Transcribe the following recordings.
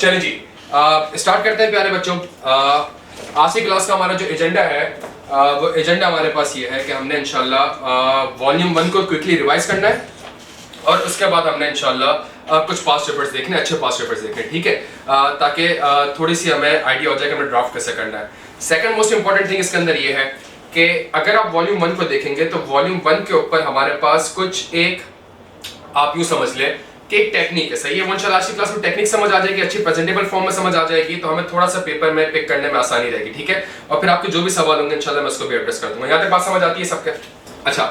चलिए जी, स्टार्ट करते हैं प्यारे बच्चों। आज की क्लास का हमारा जो एजेंडा है वो एजेंडा हमारे पास ये है कि हमने इंशाल्लाह वॉल्यूम 1 को क्विकली रिवाइज करना है और उसके बाद हमने इंशाल्लाह कुछ पास्ट पेपर्स देखने, अच्छे पास्ट पेपर्स देखने, ठीक है, ताकि थोड़ी सी हमें आइडिया हो जाए कि हमें ड्राफ्ट कैसे करना है। सेकंड मोस्ट इंपॉर्टेंट थिंग इसके अंदर ये है कि अगर आप वॉल्यूम 1 को देखेंगे तो वॉल्यूम 1 के ऊपर हमारे पास कुछ एक, आप यूँ समझ लें कि एक टेक्निक है, सही है। वो इंशाल्लाह आज की क्लास में टेक्निक समझ आ जाएगी, अच्छी प्रेजेंटेबल फॉर्म में समझ आ जाएगी, तो हमें थोड़ा सा पेपर में पिक करने में आसानी रहेगी, ठीक है। और फिर आपके जो भी सवाल होंगे इंशाल्लाह मैं उसको भी एड्रेस कर दूंगा। यहाँ तक बात समझ आती है सबके? अच्छा,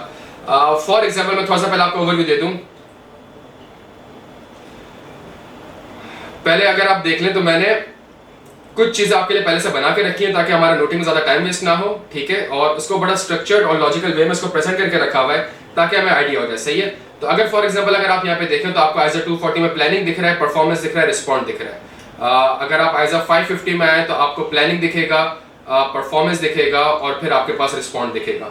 फॉर एग्जाम्पल मैं थोड़ा सा पहले आपको ओवरव्यू दे दूं। पहले अगर आप देख लें तो मैंने कुछ चीजें आपके लिए पहले से बना के रखी है ताकि हमारा नोटिंग में ज्यादा टाइम वेस्ट ना हो, ठीक है, और उसको बड़ा स्ट्रक्चर्ड और लॉजिकल वे में इसको प्रेजेंट करके रखा हुआ है ताकि हमें आइडिया हो जाए, सही है। तो अगर फॉर एग्जांपल अगर आप यहाँ पे देखें तो आपको आइजा 240 में प्लानिंग दिख रहा है, परफॉर्मेंस दिख रहा है, रिस्पॉन्ड दिख रहा है। अगर आप आइजा 550 में आए तो आपको प्लानिंग दिखेगा, परफॉर्मेंस दिखेगा और फिर आपके पास रिस्पॉन्ड दिखेगा।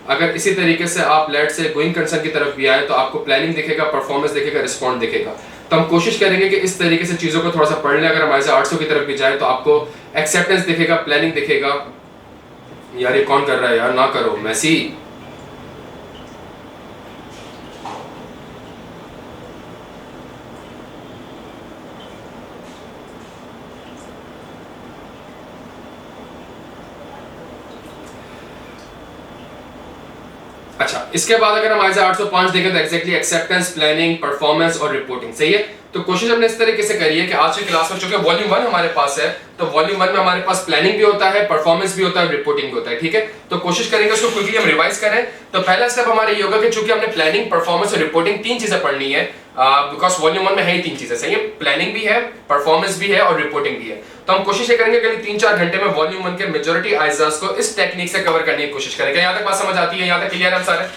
अगर इसी तरीके से आप लेट से गोइंग कंसर्न की तरफ भी आए तो आपको प्लानिंग दिखेगा, परफॉर्मेंस दिखेगा, रिस्पॉन्ड दिखेगा। तो हम कोशिश करेंगे कि इस तरीके से चीज़ों को थोड़ा सा पढ़ लें। अगर हमारे से 800 की तरफ भी जाए तो आपको एक्सेप्टेंस दिखेगा, प्लानिंग दिखेगा। यार ये कौन कर रहा है यार, ना करो मैसी। अच्छा, इसके बाद अगर हम आइजा 805 देखें तो एक्जेक्टली एक्सेप्टेंस, प्लानिंग, परफॉर्मेंस और रिपोर्टिंग, सही है। तो कोशिश हमने इस तरीके से करी है कि आज की क्लास में चूंकि वॉल्यूम 1 हमारे पास है तो वॉल्यूम 1 में हमारे पास प्लानिंग भी होता है, परफॉर्मेंस भी होता है, रिपोर्टिंग भी होता है, ठीक है। तो कोशिश करेंगे उसको क्विकली हम रिवाइज करें। तो पहला स्टेप हमारा ये होगा कि चूंकि हमने प्लानिंग, परफॉर्मेंस और रिपोर्टिंग तीन चीजें पढ़नी है, बिकॉज वॉल्यूम 1 में है ही तीन चीजें, सही है। प्लानिंग भी है, परफॉर्मेंस भी है और रिपोर्टिंग भी है। तो हम कोशिश करेंगे कि 3-4 घंटे में वॉल्यूम 1 के मेजॉरिटी आइजाज को इस टेक्निक से कवर करने की कोशिश करेंगे। यहाँ तक बात समझ आती है? यहाँ तक क्लियर है हम सारे?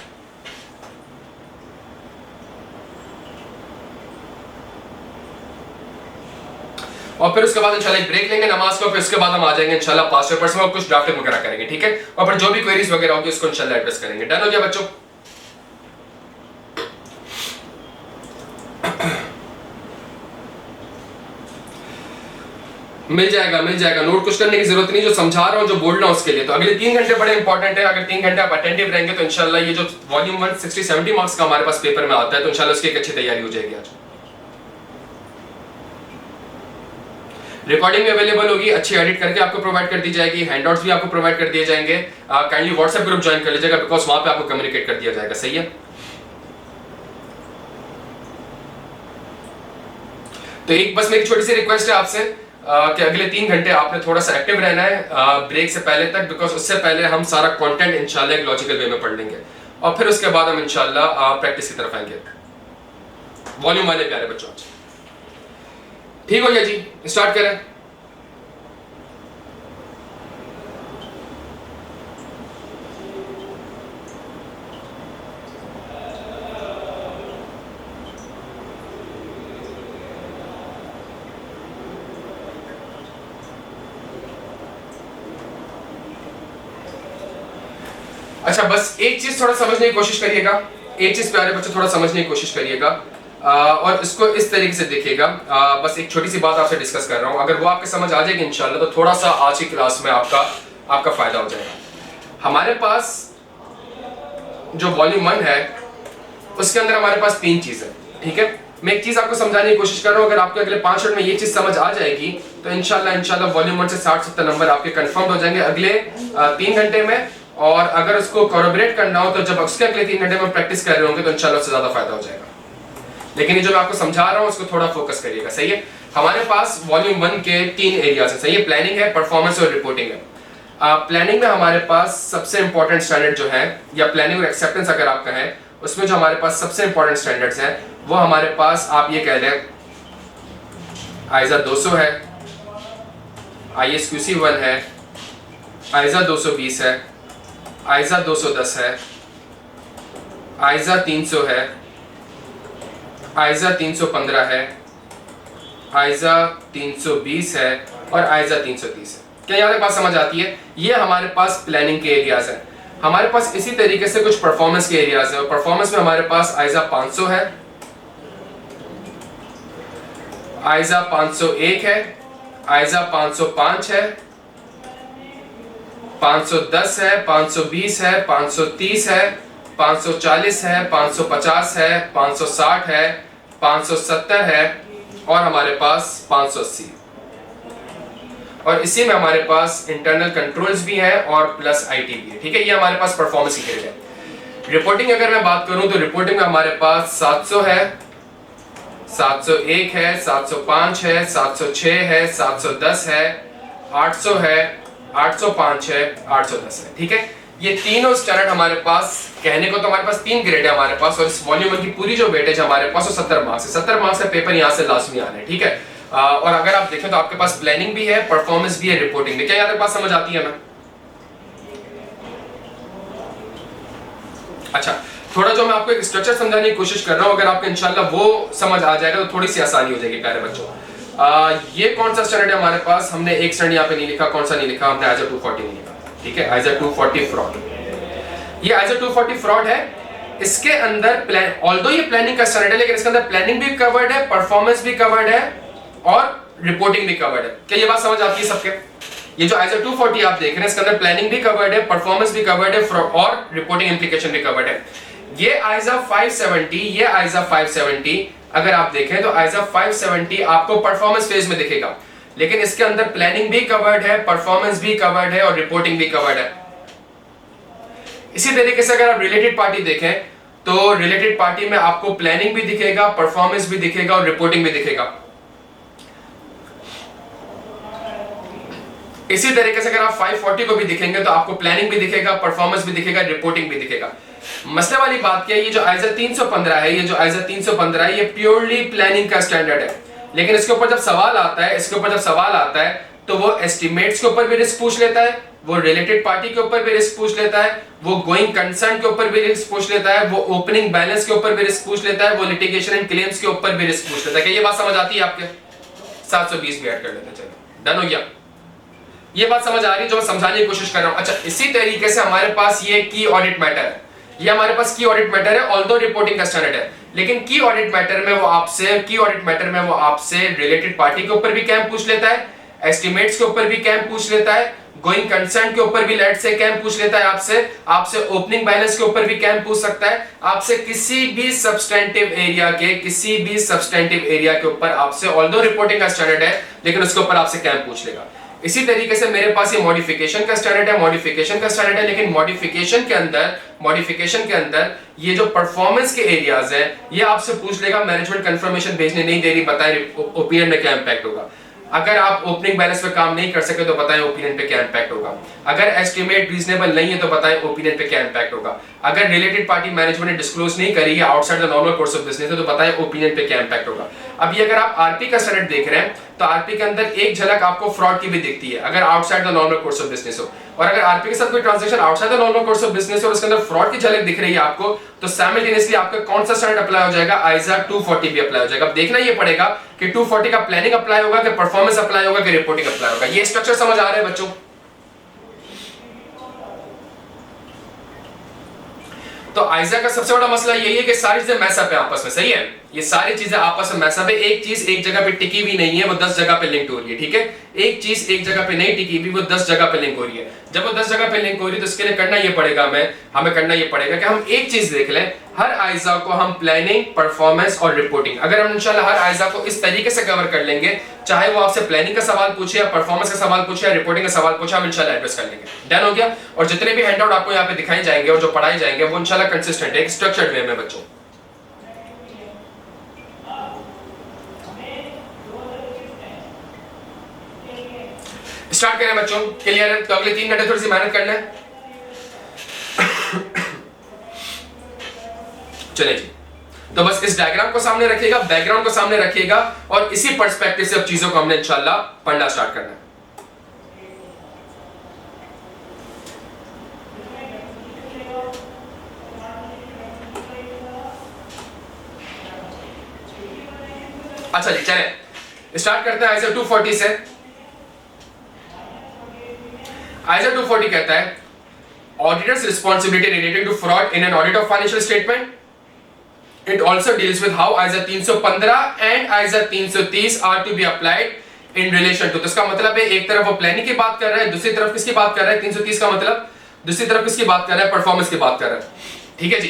और फिर उसके बाद इंशाल्लाह एक ब्रेक लेंगे नमाज को, फिर उसके बाद हम आ जाएंगे इंशाल्लाह पास्ट पेपर्स में और कुछ ड्राफ्टिंग वगैरह करेंगे, ठीक है। और फिर जो भी क्वेरीज वगैरह होगी उसको इंशाल्लाह एड्रेस करेंगे। डन हो गया बच्चों? मिल जाएगा, मिल जाएगा। नोट कुछ करने की जरूरत नहीं, जो समझा रहा हूँ, जो बोल रहा हूँ उसके लिए। तो अगले 3 घंटे बड़े इंपॉर्टेंट है। अगर 3 घंटे आप अटेंटिव रहेंगे तो इंशाल्लाह ये जो वॉल्यूम 1 60-70 मार्क्स का हमारे पास पेपर में आता है तो इंशाल्लाह उसकी एक अच्छी तैयारी हो जाएगी। आज रिकॉर्डिंग भी अवेलेबल होगी, अच्छी एडिट करके आपको प्रोवाइड कर दी जाएगी, हैंडआउट्स भी आपको प्रोवाइड कर दिए जाएंगे। काइंडली व्हाट्सएप ग्रुप ज्वाइन कर लीजिएगा बिकॉज वहां पे आपको कम्युनिकेट कर दिया जाएगा, सही है। तो एक बस मेरी छोटी सी रिक्वेस्ट है आपसे कि अगले 3 घंटे आपने थोड़ा सा एक्टिव रहना है ब्रेक से पहले तक, बिकॉज उससे पहले हम सारा कंटेंट इंशाल्लाह एक लॉजिकल वे में पढ़ लेंगे और फिर उसके बाद हम इंशाल्लाह प्रैक्टिस की तरफ आएंगे। वॉल्यूम वाले प्यारे बच्चों, ठीक हो गया जी? स्टार्ट करें। अच्छा, बस एक चीज थोड़ा समझने की कोशिश करिएगा, एक चीज प्यारे बच्चों थोड़ा समझने की कोशिश करिएगा और इसको इस तरीके से देखिएगा। बस एक छोटी सी बात आपसे डिस्कस कर रहा हूँ, अगर वो आपके समझ आ जाएगी इंशाल्लाह तो थोड़ा सा आज की क्लास में आपका फायदा हो जाएगा। हमारे पास जो वॉल्यूम 1 है उसके अंदर हमारे पास 3 चीजें, ठीक है। मैं एक चीज आपको समझाने की कोशिश कर रहा हूँ, अगर आपके अगले 5 मिनट में ये चीज समझ आ जाएगी तो इंशाल्लाह वॉल्यूम 1 से 60-70 नंबर आपके कंफर्म हो जाएंगे अगले 3 घंटे में। और अगर उसको कोलैबोरेट करना हो तो जब उसके अगले 3 घंटे में प्रैक्टिस कर रहे होंगे तो इंशाल्लाह उससे ज्यादा फायदा हो जाएगा। लेकिन ये जो मैं आपको समझा रहा हूँ उसको थोड़ा फोकस करिएगा, सही है। हमारे पास वॉल्यूम 1 के 3 एरियाज है, सही है। प्लानिंग है, परफॉर्मेंस और रिपोर्टिंग है। प्लानिंग में हमारे पास सबसे इंपॉर्टेंट स्टैंडर्ड जो है, या प्लानिंग और एक्सेप्टेंस अगर आप कहें, उसमें जो हमारे पास सबसे इंपॉर्टेंट स्टैंडर्ड्स हैं वो हमारे पास आप ये कह लें आइजा 200 है, ISQC 1 है, आइजा 220 है, आइजा 210 है, आइजा 300 है, आइजा 315 है, आइजा 320 है और आइजा 330 है। क्या यहाँ तक बात समझ आती है? ये हमारे पास प्लानिंग के एरियाज हैं। हमारे पास इसी तरीके से कुछ परफॉर्मेंस के एरियाज हैं और परफॉर्मेंस में हमारे पास आइजा 500 है, आइजा 501 है, आइजा 505 है, 510 है, 520 है, 530 है, 540 है, 550 है, 560 है, 570 है और हमारे पास 580। और इसी में हमारे पास इंटरनल कंट्रोल्स भी हैं और प्लस आईटी भी है। ठीक है, ये हमारे पास परफॉर्मेंस की ग्रेड है। रिपोर्टिंग अगर मैं बात करूं तो रिपोर्टिंग में हमारे पास 700 है, 701 है, 705 है, 706 है, 710 है, 800 है, 805 है, 810 है। ठीक है, ये तीनों स्टैंडर्ड हमारे पास, कहने को तो हमारे पास 3 ग्रेड है हमारे पास, और इस वॉल्यूम 1 की पूरी जो वेटेज हमारे पास वो 70 मार्क्स है। 70 मार्क्स का पेपर यहाँ से लाजमी आना है। ठीक है, और अगर आप देखें तो आपके पास प्लानिंग भी है, परफॉर्मेंस भी है, रिपोर्टिंग भी। क्या यहाँ तक बात समझ आती है? मैं अच्छा, थोड़ा जो मैं आपको एक स्ट्रक्चर समझाने की कोशिश कर रहा हूं, अगर आपको इंशाल्लाह वो समझ आ जाएगा तो थोड़ी सी आसानी हो जाएगी प्यारे बच्चों। ये कौन सा स्टैंडर्ड है हमारे पास? हमने एक स्टैंडर्ड यहाँ पे नहीं लिखा। कौन सा नहीं लिखा? हमने आइजा 240 नहीं लिखा। ठीक है, आइजा 240 फ्रॉड। ये आइजा 240 फ्रॉड है। इसके अंदर ऑल्दो ये प्लानिंग का स्टैंडर्ड है, लेकिन इसके अंदर प्लानिंग भी कवर्ड है, परफॉर्मेंस भी कवर्ड है और रिपोर्टिंग भी कवर्ड है। क्या ये बात समझ आती है सबके? ये जो आइजा 240 आप देख रहे हैं, इसके अंदर प्लानिंग भी कवर्ड है, परफॉर्मेंस भी कवर्ड है और रिपोर्टिंग इंप्लीकेशन भी कवर्ड है। ये आइजा 570, ये आइजा 570 अगर आप देखें तो आइजा 570 आपको परफॉर्मेंस फेज में दिखेगा, लेकिन इसके अंदर प्लानिंग भी कवर्ड है, परफॉर्मेंस भी कवर्ड है और रिपोर्टिंग भी कवर्ड है। इसी तरीके से अगर आप रिलेटेड पार्टी देखें तो रिलेटेड पार्टी में आपको प्लानिंग भी दिखेगा, परफॉर्मेंस भी दिखेगा और रिपोर्टिंग भी दिखेगा। इसी तरीके से अगर आप 540 को भी दिखेंगे तो आपको प्लानिंग भी दिखेगा, परफॉर्मेंस भी दिखेगा, रिपोर्टिंग भी दिखेगा। मसले वाली बात क्या है, ये जो आइजा 315 है, ये जो आइजा 315 है, ये प्योरली प्लानिंग का स्टैंडर्ड है। लेकिन इसके ऊपर जब सवाल आता है, इसके ऊपर जब सवाल आता है तो वो एस्टिमेट्स के ऊपर भी रिस्क पूछ लेता है, वो रिलेटेड पार्टी के ऊपर भी रिस्क पूछ लेता है, वो गोइंग कंसर्न के ऊपर भी रिस्क पूछ लेता है, वो ओपनिंग बैलेंस के ऊपर भी रिस्क पूछ लेता है, वो लिटिगेशन एंड क्लेम्स के ऊपर भी रिस्क पूछ लेता है। क्या ये बात समझ आती है आपके? 720 भी ऐड कर लेते हैं। चलो, डन हो गया। ये बात समझ आ रही है जो मैं समझाने की कोशिश कर रहा हूं? अच्छा, इसी तरीके से हमारे पास ये की ऑडिट मैटर है। ये हमारे पास की ऑडिट मैटर है, ऑल्दो रिपोर्टिंग का स्टैंडर्ड है, लेकिन की ऑडिट मैटर में वो आपसे रिलेटेड पार्टी के ऊपर भी कैम पूछ लेता है, एस्टिमेट्स के ऊपर भी कैम पूछ लेता है, गोइंग कंसर्न के ऊपर भी लेट से कैम पूछ लेता है, आपसे ओपनिंग बैलेंस के ऊपर भी कैम पूछ सकता है, आपसे किसी भी सब्सटेंटिव एरिया के ऊपर आपसे, ऑल्दो रिपोर्टिंग का स्टैंडर्ड है लेकिन उसके ऊपर आपसे कैम पूछ लेगा। इसी तरीके से मेरे पास ये मॉडिफिकेशन का स्टैंडर्ड है, लेकिन मॉडिफिकेशन के अंदर ये जो परफॉर्मेंस के एरियाज हैं ये आपसे पूछ लेगा, मैनेजमेंट कंफर्मेशन भेजने नहीं दे रही, बताएं ओपिनियन में क्या इंपैक्ट होगा। अगर आप ओपनिंग बैलेंस पे काम नहीं कर सके तो बताएं ओपिनियन पे क्या इंपैक्ट होगा। अगर एस्टिमेट रीजनेबल नहीं है तो बताएं ओपिनियन पे क्या इंपैक्ट होगा। अगर रिलेटेड पार्टी मैनेजमेंट ने डिस्क्लोज नहीं करी है, outside the normal course of business है, तो बताएं ओपिनियन पे क्या इंपैक्ट होगा। अब ये अगर आप आरपी का स्टैंडर्ड देख रहे हैं तो आरपी के अंदर एक झलक आपको फ्रॉड की भी दिखती है अगर outside the normal course of business हो, और अगर आरपी के साथ कोई transaction outside the normal course of business हो और उसके अंदर फ्रॉड की झलक दिख रही है आपको, तो साइमल्टेनियसली आपका कौन सा स्टैंडर्ड अप्लाई हो जाएगा? आइजा 240 भी अप्लाई हो जाएगा। अब देखना ये पड़ेगा कि 240 का प्लानिंग अप्लाई होगा, कि परफॉर्मेंस अप्लाई होगा, कि रिपोर्टिंग अप्लाई होगा। ये स्ट्रक्चर समझ आ रहा है बच्चों? तो आइजा का सबसे बड़ा मसला यही है कि सारी चीजें मैसअप है आपस में, सही है? ये सारी चीजें आपस में मैसअप है। एक चीज एक जगह पे टिकी भी नहीं है, वो 10 जगह पे लिंक हो रही है। ठीक है, एक चीज एक जगह पे नहीं टिकी भी, वो 10 जगह पे लिंक हो रही है। जब वो 10 जगह पे लिंक हो रही है तो इसके लिए हमें करना ये पड़ेगा कि हम एक चीज देख लें, हर आइजा को हम प्लानिंग, परफॉर्मेंस और रिपोर्टिंग, अगर हम इंशाल्लाह हर आइजा को इस तरीके से कवर कर लेंगे, चाहे वो आपसे प्लानिंग का सवाल पूछे या परफॉर्मेंस का सवाल पूछे या रिपोर्टिंग का सवाल पूछे, हम इंशाल्लाह एड्रेस कर लेंगे। डन हो गया? और जितने भी हैंडआउट आपको यहाँ पे दिखाए जाएंगे और जो पढ़ाए जाएंगे वो इंशाल्लाह कंसिस्टेंट है, एक स्ट्रक्चर्ड वे में बच्चों। स्टार्ट करें बच्चों? क्लियर है? तो अगले 3 घंटे थोड़ी सी मेहनत करना है। चलिए जी, तो बस इस डायग्राम को सामने रखिएगा, बैकग्राउंड को सामने रखिएगा और इसी पर्सपेक्टिव से अब चीजों को हमने इंशाल्लाह पढ़ना स्टार्ट करना है। अच्छा जी, चलें स्टार्ट करते हैं आइजा 240 से। आइजा 240 कहता है auditors responsibility related to fraud in an audit of financial statement It also deals with how ISA 315 and ISA 330 are to be applied in relation to। तो इसका मतलब है एक तरफ वो प्लानिंग की बात कर रहा है, दूसरी तरफ किसकी बात कर रहा है? 330 का मतलब दूसरी तरफ किसकी बात कर रहा है? परफॉर्मेंस की बात कर रहा है। ठीक है जी,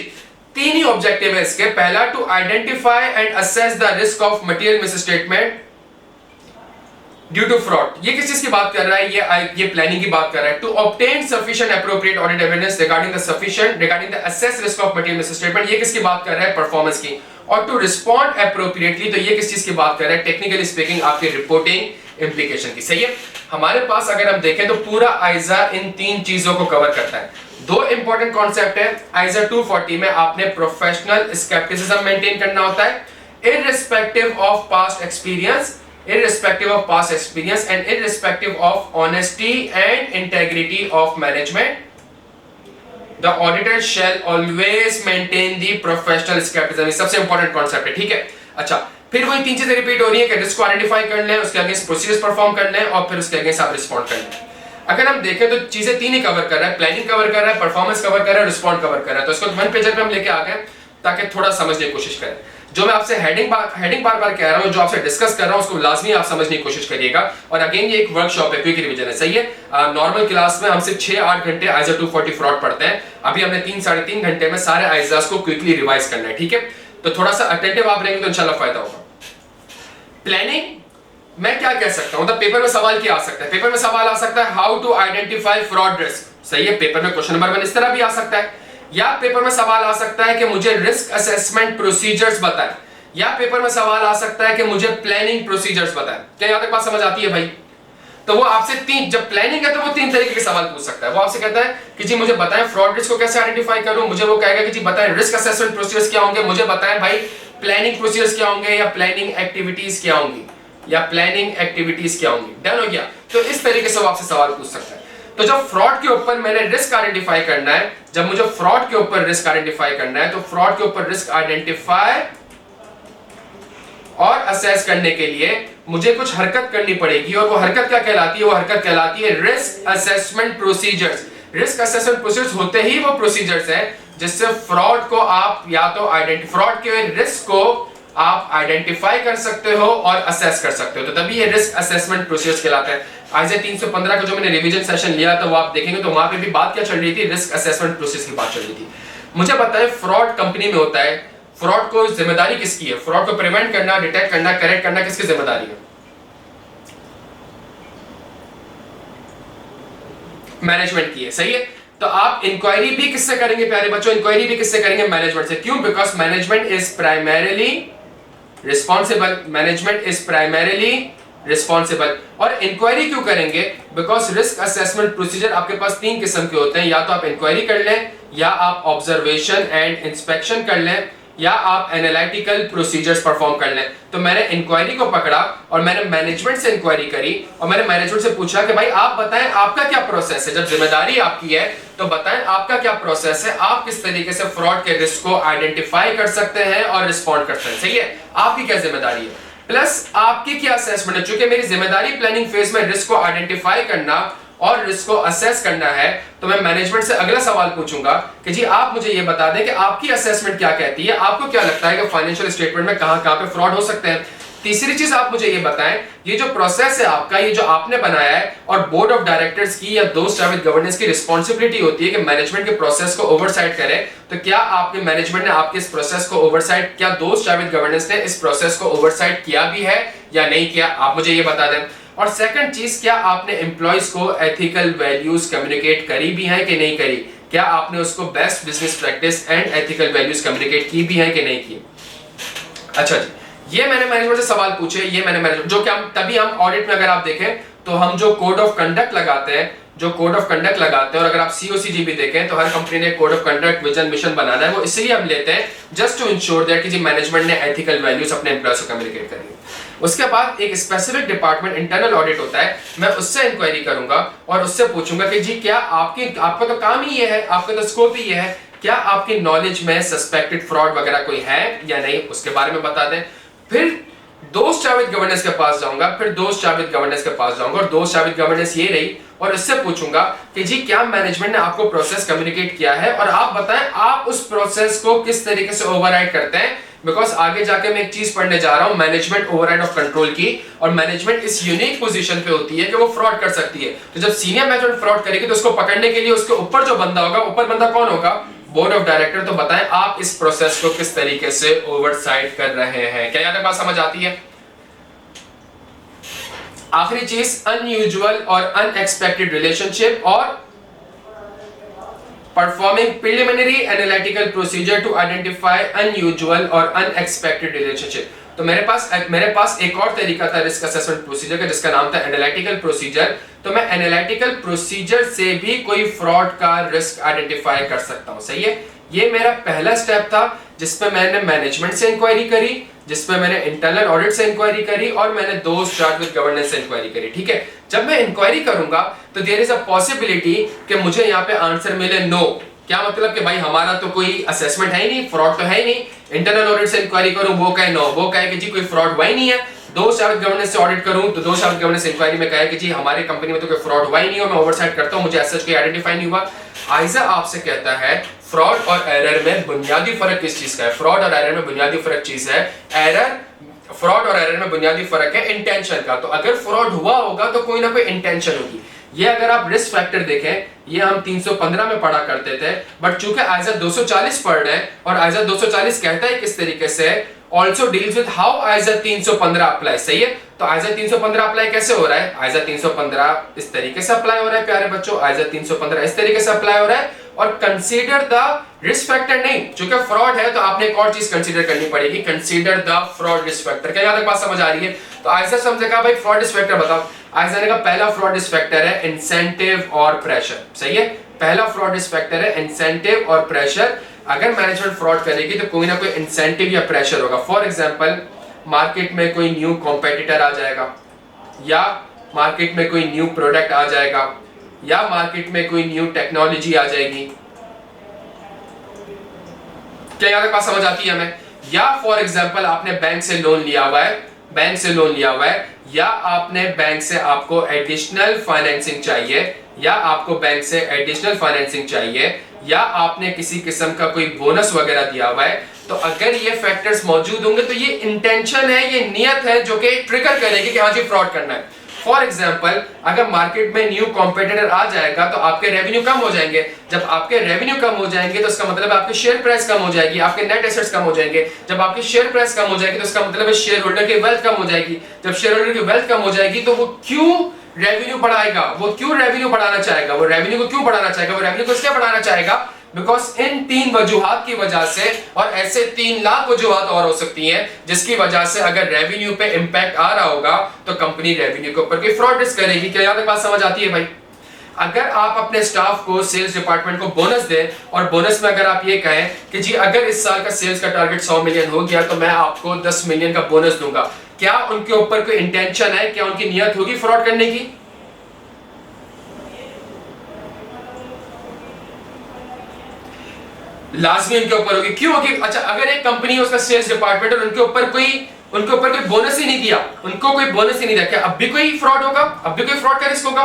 तीन ही ऑब्जेक्टिव है इसके। पहला, to identify and assess the risk of material misstatement due to fraud. ये किस चीज की बात कर रहा है? ये प्लानिंग की बात कर रहा है। To obtain sufficient appropriate audit evidence regarding the assess risk of material misstatement. ये किसकी बात कर रहा है? परफॉर्मेंस की। और टू रिस्पॉन्ड एप्रोप्रिएटली, तो ये किस चीज की बात कर रहा है? टेक्निकली स्पीकिंग आपके रिपोर्टिंग इंप्लीकेशन की। सही है, हमारे पास अगर हम देखें तो पूरा आइजा इन तीन चीजों को कवर करता है। दो इंपॉर्टेंट कॉन्सेप्ट है। आइजा 240 में आपने प्रोफेशनल स्केप्टिसिज्म मेंटेन करना होता है, irrespective of past experience and irrespective of honesty and integrity of management, the auditor shall always maintain the professional skepticism। ये सबसे इंपॉर्टेंट कॉन्सेप्ट है। ठीक है, अच्छा, फिर वही तीन चीजें रिपीट हो रही है कि रिस्क को आइडेंटिफाई कर लें, उसके अगेंस्ट प्रोसीजर्स परफॉर्म कर लें और फिर उसके अगेंस्ट आप रिस्पॉन्ड कर लें। अगर हम देखें तो चीजें तीन ही कवर कर रहा है, प्लानिंग कवर कर रहा है, परफॉर्मेंस कवर कर रहा है, रिस्पॉन्ड कवर कर रहा है। तो इसको वन पेजर पे हम लेके आ गए ताकि थोड़ा समझने की कोशिश करें। जो मैं आपसे हेडिंग बार बार कह रहा हूं, जो आपसे डिस्कस कर रहा हूं, उसको लाजमी आप समझने की कोशिश करिएगा। और अगेन ये एक वर्कशॉप है, क्विक रिवीजन है। सही है, नॉर्मल क्लास में हम सिर्फ 6-8 घंटे आइजा 240 फ्रॉड पढ़ते हैं। अभी हमने 3-3.5 घंटे में सारे आइजाज को क्विकली रिवाइज करना है। ठीक है, तो थोड़ा सा अटेंटिव आप रहेंगे तो इंशाल्लाह फायदा होगा। प्लानिंग मैं क्या कह सकता हूं? तो पेपर में सवाल क्या आ सकता है? पेपर में सवाल आ सकता है how to identify fraud risk. सही है, पेपर में क्वेश्चन नंबर 1 इस तरह भी आ सकता है। या पेपर में सवाल आ सकता है कि मुझे रिस्क असेसमेंट प्रोसीजर्स बताएं। या पेपर में सवाल आ सकता है कि मुझे प्लानिंग प्रोसीजर्स बताएं। क्या यहां तक बात समझ आती है भाई? तो वो आपसे जब प्लानिंग है तो वो 3 तरीके के सवाल पूछ सकता है। वो आपसे कहता है कि जी मुझे बताएं फ्रॉड रिस्क को कैसे आइडेंटिफाई करूं। मुझे वो कहेगा कि जी बताएं रिस्क असेसमेंट प्रोसीजर्स क्या होंगे। मुझे बताएं भाई प्लानिंग प्रोसीजर्स क्या होंगे, या प्लानिंग एक्टिविटीज क्या होंगी, डन हो गया? तो इस तरीके से वो आपसे सवाल पूछ सकता है। तो जब फ्रॉड के ऊपर मैंने रिस्क आइडेंटिफाई करना है, जब मुझे फ्रॉड के ऊपर रिस्क आइडेंटिफाई करना है, तो फ्रॉड के ऊपर रिस्क आइडेंटिफाई और असेस करने के लिए मुझे कुछ हरकत करनी पड़ेगी। और वो हरकत क्या कहलाती है? वो हरकत कहलाती है risk assessment procedures. Risk assessment procedures होते ही वो प्रोसीजर्स हैं जिससे फ्रॉड को आप या तो फ्रॉड के रिस्क को आप आइडेंटिफाई कर सकते हो और असेस कर सकते हो। तो तभी ये रिस्क असेसमेंट प्रोसीजर्स कहलाते हैं। आइजा 315 का जो मैंने रिवीजन सेशन लिया था वो आप देखेंगे तो वहां पे भी बात क्या चल रही थी? रिस्क असेसमेंट प्रोसेस की बात चल रही थी। मुझे बताएं फ्रॉड कंपनी में होता है, फ्रॉड को जिम्मेदारी किसकी है? फ्रॉड को प्रिवेंट करना, डिटेक्ट करना, करेक्ट करना किसकी जिम्मेदारी है? मैनेजमेंट की है। सही है, तो आप इंक्वायरी भी किससे करेंगे प्यारे बच्चों? इंक्वायरी भी किससे करेंगे? मैनेजमेंट से। क्यों? Because management is primarily responsible. और इंक्वायरी क्यों करेंगे? बिकॉज रिस्क असेसमेंट प्रोसीजर आपके पास 3 किस्म के होते हैं। या तो आप इंक्वायरी कर लें, या आप ऑब्जर्वेशन एंड इंस्पेक्शन कर लें, या आप एनालिटिकल प्रोसीजर्स परफॉर्म कर लें। तो मैंने इंक्वायरी को पकड़ा और मैंने मैनेजमेंट से इंक्वायरी करी और मैंने मैनेजमेंट से पूछा कि भाई आप बताएं आपका क्या प्रोसेस है। जब जिम्मेदारी आपकी है तो बताएं आपका क्या प्रोसेस है, आप किस तरीके से फ्रॉड के रिस्क को आइडेंटिफाई कर सकते हैं और रिस्पॉन्ड कर सकते हैं। सही है, आपकी क्या जिम्मेदारी है, प्लस आपकी क्या असेसमेंट है। चूंकि मेरी जिम्मेदारी प्लानिंग फेज में रिस्क को आइडेंटिफाई करना और रिस्क को असेस करना है, तो मैं मैनेजमेंट से अगला सवाल पूछूंगा कि जी आप मुझे ये बता दें कि आपकी असेसमेंट क्या कहती है, आपको क्या लगता है कि फाइनेंशियल स्टेटमेंट में कहां पे फ्रॉड हो सकते हैं। तीसरी चीज आप मुझे ये बताएं, ये जो प्रोसेस है आपका, ये जो आपने बनाया है, और बोर्ड ऑफ डायरेक्टर्स की या दोस्त जावेद गवर्नेंस की रिस्पॉन्सिबिलिटी होती है कि मैनेजमेंट के प्रोसेस को ओवरसाइट करे। तो क्या आपके मैनेजमेंट ने आपके इस प्रोसेस को ओवरसाइट, क्या दोस्त जावेद गवर्नेंस ने इस प्रोसेस को ओवरसाइट किया भी है या नहीं किया, आप मुझे ये बता दें। और सेकंड चीज, क्या आपने एम्प्लॉयज को एथिकल वैल्यूज कम्युनिकेट करी भी है कि नहीं करी, क्या आपने उसको best business practice and ethical values communicate की भी है कि नहीं की। अच्छा जी, ये मैंने मैनेजमेंट से सवाल पूछे, ये मैंने मैनेजमेंट, जो कि हम तभी हम ऑडिट में अगर आप देखें तो हम जो कोड ऑफ कंडक्ट लगाते हैं, और अगर आप सीओसीजी भी देखें तो हर कंपनी ने code of conduct, vision, mission बनाना है, वो इसलिए हम लेते हैं जस्ट टू इंश्योर दैट कि जी मैनेजमेंट ने एथिकल वैल्यूज अपने एम्प्लॉयज को कम्युनिकेट करनी है। उसके बाद एक स्पेसिफिक डिपार्टमेंट इंटरनल ऑडिट होता है, मैं उससे इंक्वायरी करूंगा और उससे पूछूंगा कि जी क्या आपका तो काम ही ये है, आपका तो स्कोप ही ये है, क्या आपकी नॉलेज में सस्पेक्टेड फ्रॉड वगैरह कोई है या नहीं, उसके बारे में बता दें। फिर दोस्त जावेद गवर्नेंस के पास जाऊंगा, फिर दोस्त जावेद गवर्नेंस के पास जाऊंगा और दोस्त जावेद गवर्नेंस ये रही और इससे पूछूंगा कि जी क्या मैनेजमेंट ने आपको प्रोसेस कम्युनिकेट किया है और आप बताएं आप उस प्रोसेस को किस तरीके से ओवरराइड करते हैं। बिकॉज आगे जाके मैं एक चीज पढ़ने जा रहा हूं, मैनेजमेंट ओवरराइड ऑफ कंट्रोल की, और मैनेजमेंट इस यूनिक पोजीशन पे होती है कि वो फ्रॉड कर सकती है। तो जब सीनियर मैनेजमेंट फ्रॉड करेगी तो उसको पकड़ने के लिए उसके ऊपर जो बंदा होगा, ऊपर बंदा कौन होगा, बोर्ड ऑफ डायरेक्टर। तो बताएं आप इस प्रोसेस को किस तरीके से ओवरसाइट कर रहे हैं। क्या यहां तक बात समझ आती है? आखिरी चीज, अनयूजुअल और अनएक्सपेक्टेड रिलेशनशिप और performing preliminary analytical procedure to identify unusual और unexpected relationship। तो मेरे पास एक और तरीका था रिस्क असेसमेंट प्रोसीजर का जिसका नाम था एनालिटिकल प्रोसीजर। तो मैं एनालिटिकल प्रोसीजर से भी कोई फ्रॉड का रिस्क आइडेंटिफाई कर सकता हूं। सही है, ये मेरा पहला स्टेप था जिसपे मैंने मैनेजमेंट से इंक्वायरी करी, जिसपे मैंने इंटरनल ऑडिट से इंक्वायरी करी और मैंने दोस्त चार्ज विद गवर्नेंस से इंक्वायरी करी। ठीक है, जब मैं इंक्वायरी करूंगा तो देयर इज अ पॉसिबिलिटी कि मुझे यहाँ पे आंसर मिले नो। क्या मतलब कि भाई हमारा तो कोई असेसमेंट है ही नहीं, फ्रॉड तो है ही नहीं। इंटरनल ऑडिट से इंक्वायरी करूं, वो कहे नो, वो कहे कि जी कोई फ्रॉड हुआ ही नहीं है। दोस्त चार्ज गवर्नेंस से ऑडिट करूं तो दोस्त चार्ज गवर्नेंस इंक्वायरी में कहे कि जी हमारी कंपनी में तो कोई फ्रॉड हुआ ही नहीं है, मैं ओवरसाइट करता हूं, मुझे ऐसा कोई आइडेंटिफाई नहीं हुआ। आइजा आपसे कहता है फ्रॉड और एरर में बुनियादी फर्क किस चीज का है? फ्रॉड और एरर में बुनियादी फर्क चीज है फ्रॉड और एरर में बुनियादी फर्क है इंटेंशन का। तो अगर फ्रॉड हुआ होगा तो कोई ना कोई इंटेंशन होगी। ये अगर आप रिस्क फैक्टर देखें, ये हम 315 में पढ़ा करते थे, बट चूंकि आइजा 240 पढ़ रहे हैं और आइजा 240 कहता है किस तरीके से, also deals with how ISA 315 apply. सही है, तो आइजा 315 अप्लाई कैसे हो रहा है? आइजा 315 इस तरीके से अप्लाई हो रहा है प्यारे बच्चों, आइजा 315 इस तरीके से अप्लाई हो रहा है। और कंसीडर द रिस्क फैक्टर नहीं, चूंकि फ्रॉड है तो आपने एक और चीज कंसीडर करनी पड़ेगी, consider the fraud risk factor. क्या यहां तक बात समझ आ रही है? तो आइजा से हमसे कहा भाई फ्रॉड रिस्क फैक्टर बताओ। आइजा ने कहा पहला फ्रॉड रिस्क फैक्टर है इंसेंटिव और प्रेशर। सही है, पहला फ्रॉड रिस्क फैक्टर है इंसेंटिव और प्रेशर। अगर मैनेजमेंट फ्रॉड करेगी तो कोई ना कोई इंसेंटिव या प्रेशर होगा। फॉर एग्जांपल मार्केट में कोई न्यू कॉम्पिटिटर आ जाएगा, या मार्केट में कोई न्यू प्रोडक्ट आ जाएगा, या मार्केट में कोई न्यू टेक्नोलॉजी आ जाएगी। क्या यहां तक बात समझ आती है हमें? या फॉर एग्जांपल आपने बैंक से लोन लिया हुआ है, या आपने बैंक से आपको एडिशनल फाइनेंसिंग चाहिए, या आपने किसी किस्म का कोई बोनस वगैरह दिया हुआ है। तो अगर ये फैक्टर्स मौजूद होंगे तो ये इंटेंशन है, ये नियत है जो कि ट्रिगर करेगी कि हाँ जी फ्रॉड करना है। फॉर एग्जाम्पल अगर मार्केट में न्यू कॉम्पिटिटर आ जाएगा तो आपके रेवेन्यू कम हो जाएंगे। जब आपके रेवेन्यू कम हो जाएंगे तो इसका मतलब आपकी शेयर प्राइस कम हो जाएगी, आपके नेट एसेट्स कम हो जाएंगे। जब आपकी शेयर प्राइस कम हो जाएगी तो इसका मतलब है शेयर होल्डर की वेल्थ कम हो जाएगी। जब शेयर होल्डर की वेल्थ कम हो जाएगी तो वो क्यों रेवेन्यू बढ़ाएगा? वो क्यों रेवेन्यू बढ़ाना चाहेगा? वो रेवेन्यू को क्यों बढ़ाना चाहेगा? वो रेवेन्यू को इसलिए बढ़ाना चाहेगा बिकॉज इन 3 वजूहात की वजह से, और ऐसे 3 लाख वजूहात और हो सकती हैं जिसकी वजह से अगर रेवेन्यू पे इंपैक्ट आ रहा होगा तो कंपनी रेवेन्यू के ऊपर कोई फ्रॉड रिस्क करेगी। क्या यहां तक बात समझ आती है भाई? अगर आप अपने स्टाफ को, सेल्स डिपार्टमेंट को बोनस दें और बोनस में अगर आप ये कहें कि जी अगर इस साल का सेल्स का टारगेट 100 मिलियन हो गया तो मैं आपको 10 मिलियन का बोनस दूंगा, क्या उनके ऊपर कोई इंटेंशन है? क्या उनकी नियत होगी फ्रॉड करने की? लाजमी उनके ऊपर होगी। क्यों होगी? अच्छा, अगर एक कंपनी है उसका सेल्स डिपार्टमेंट और उनके ऊपर कोई बोनस ही नहीं दिया, उनको कोई बोनस ही नहीं दिया, क्या अब भी कोई फ्रॉड होगा? अब भी कोई फ्रॉड का रिस्क होगा?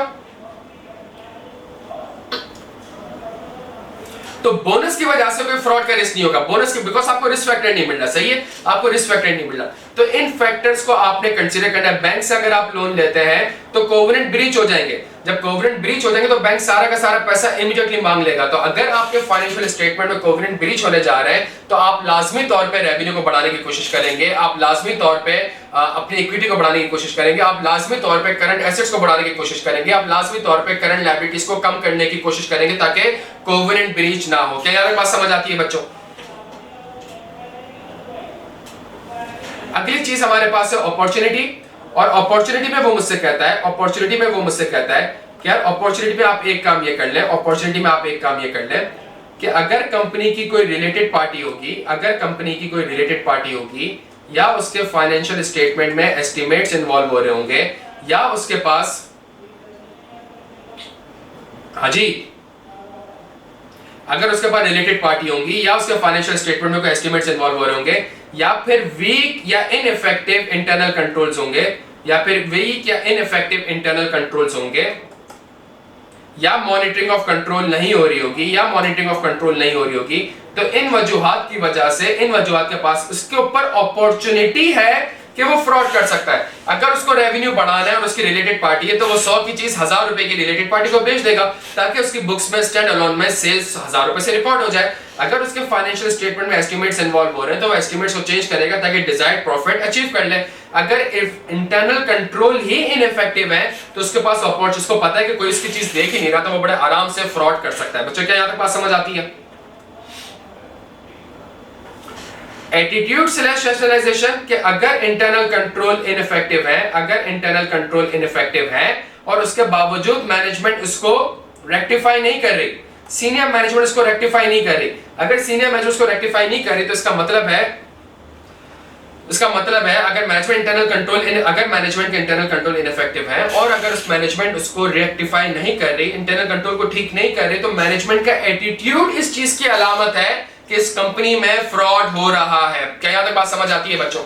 तो बोनस की वजह से कोई फ्रॉड का रिस्क नहीं होगा। बोनस की बिकॉज आपको रिस्क फैक्टर नहीं मिल रहा। सही है, आपको रिस्क फैक्टर नहीं मिल रहा। तो इन फैक्टर्स को आपने कंसीडर करना है। बैंक से अगर आप लोन लेते हैं तो कोवेनेंट ब्रीच हो जाएंगे। जब कोवेनेंट ब्रीच हो जाएंगे तो बैंक सारा का सारा पैसा इमीडिएटली मांग लेगा। तो अगर आपके फाइनेंशियल स्टेटमेंट में कोवेनेंट ब्रीच होने जा रहे हैं तो आप लाजमी तौर पे रेवेन्यू को बढ़ाने की कोशिश करेंगे, आप लाजमी तौर पे अपनी इक्विटी को बढ़ाने की कोशिश करेंगे, आप लाजमी तौर पे करंट एसेट्स को बढ़ाने की कोशिश करेंगे, आप लाजमी तौर पे करंट लायबिलिटीज को कम करने की कोशिश करेंगे ताकि कोवेनेंट ब्रीच ना हो। क्या यार बात समझ आती है बच्चों? अगली चीज हमारे पास है अपॉर्चुनिटी। और अपॉर्चुनिटी में वो मुझसे कहता है कि यार अपॉर्चुनिटी में आप एक काम ये कर लें, कि अगर कंपनी की कोई रिलेटेड पार्टी होगी, या उसके फाइनेंशियल स्टेटमेंट में एस्टिमेट्स इन्वॉल्व हो रहे होंगे, या उसके पास, हाँ जी, अगर उसके पास रिलेटेड पार्टी होंगी या उसके फाइनेंशियल स्टेटमेंट में कोई एस्टिमेट्स इन्वॉल्व हो रहे होंगे, या फिर वीक या इनइफेक्टिव इंटरनल कंट्रोल्स होंगे, या फिर वीक या इनइफेक्टिव इंटरनल कंट्रोल्स होंगे, या मॉनिटरिंग ऑफ कंट्रोल नहीं हो रही होगी, या मॉनिटरिंग ऑफ कंट्रोल नहीं हो रही होगी, तो इन वजूहात की वजह से, इन वजूहात के पास उसके ऊपर अपॉर्चुनिटी है कि वो फ्रॉड कर सकता है। अगर उसको रेवेन्यू बढ़ाना है और उसकी रिलेटेड पार्टी है, तो वो 100 की चीज 1000 रुपए की रिलेटेड पार्टी को बेच देगा, ताकि उसकी बुक्स में स्टैंड अलोन में सेल्स 1000 रुपए से रिकॉर्ड हो जाए। अगर उसके फाइनेंशियल स्टेटमेंट में एस्टिमेट्स इन्वॉल्व हो रहे हैं, तो वो एस्टिमेट्स को चेंज करेगा ताकि डिजायर्ड प्रॉफिट अचीव कर ले। अगर इंटरनल कंट्रोल ही इनइफेक्टिव है, तो उसके पास अपॉर्चुनिटी, उसको पता है कि कोई इसकी चीज देख ही नहीं रहा, तो वो बड़े आराम से फ्रॉड कर सकता है। बच्चों क्या यहां तक बात समझ आती है? एटीट्यूड स्लैश रेशनलाइजेशन, कि अगर इंटरनल कंट्रोल इनइफेक्टिव है, अगर इंटरनल कंट्रोल इनइफेक्टिव है और उसके बावजूद मैनेजमेंट उसको रेक्टिफाई नहीं कर रही, सीनियर मैनेजमेंट उसको रेक्टिफाई नहीं कर रही, अगर सीनियर मैनेजमेंट उसको रेक्टिफाई नहीं कर रही, तो इसका मतलब है अगर मैनेजमेंट के इंटरनल कंट्रोल इनइफेक्टिव है और अगर उस मैनेजमेंट उसको रेक्टिफाई नहीं कर रही, इंटरनल कंट्रोल को ठीक नहीं कर रही, तो मैनेजमेंट का एटीट्यूड इस चीज की अलामत है कि इस कंपनी में फ्रॉड हो रहा है। क्या यहां तक बात समझ आती है बच्चों?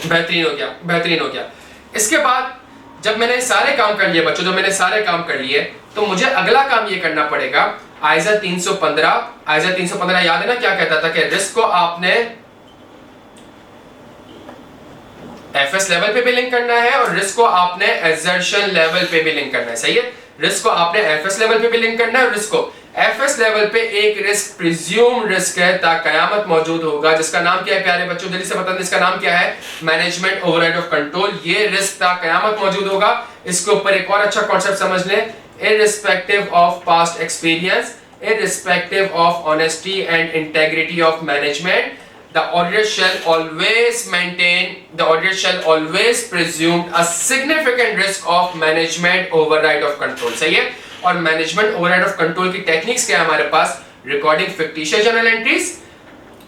बेहतरीन हो गया। इसके बाद जब मैंने सारे काम कर लिए बच्चों, तो मुझे अगला काम ये करना पड़ेगा, आइजा 315 याद है ना क्या कहता था कि रिस्क को आपने एफएस लेवल पे भी लिंक करना है और रिस्क को आपने एजर्शन लेवल पे भी लिंक करना है। सही है, रिस्क को आपने एफएस लेवल पे भी लिंक करना है और रिस्क को एफएस लेवल पे एक रिस्क प्रिज्यूम रिस्क है, ता कयामत मौजूद होगा, जिसका नाम क्या है प्यारे बच्चों, जल्दी से बता दें इसका नाम क्या है? Management override of control. ये रिस्क ता कयामत मौजूद होगा। इसके ऊपर एक और अच्छा कॉन्सेप्ट समझ लें, irrespective of past experience, irrespective of honesty and integrity of management, the auditor shall always presume a significant risk of management override of control। सही है। और मैनेजमेंट ओवरराइड ऑफ कंट्रोल की टेक्निक्स क्या है हमारे पास? Recording fictitious journal entries,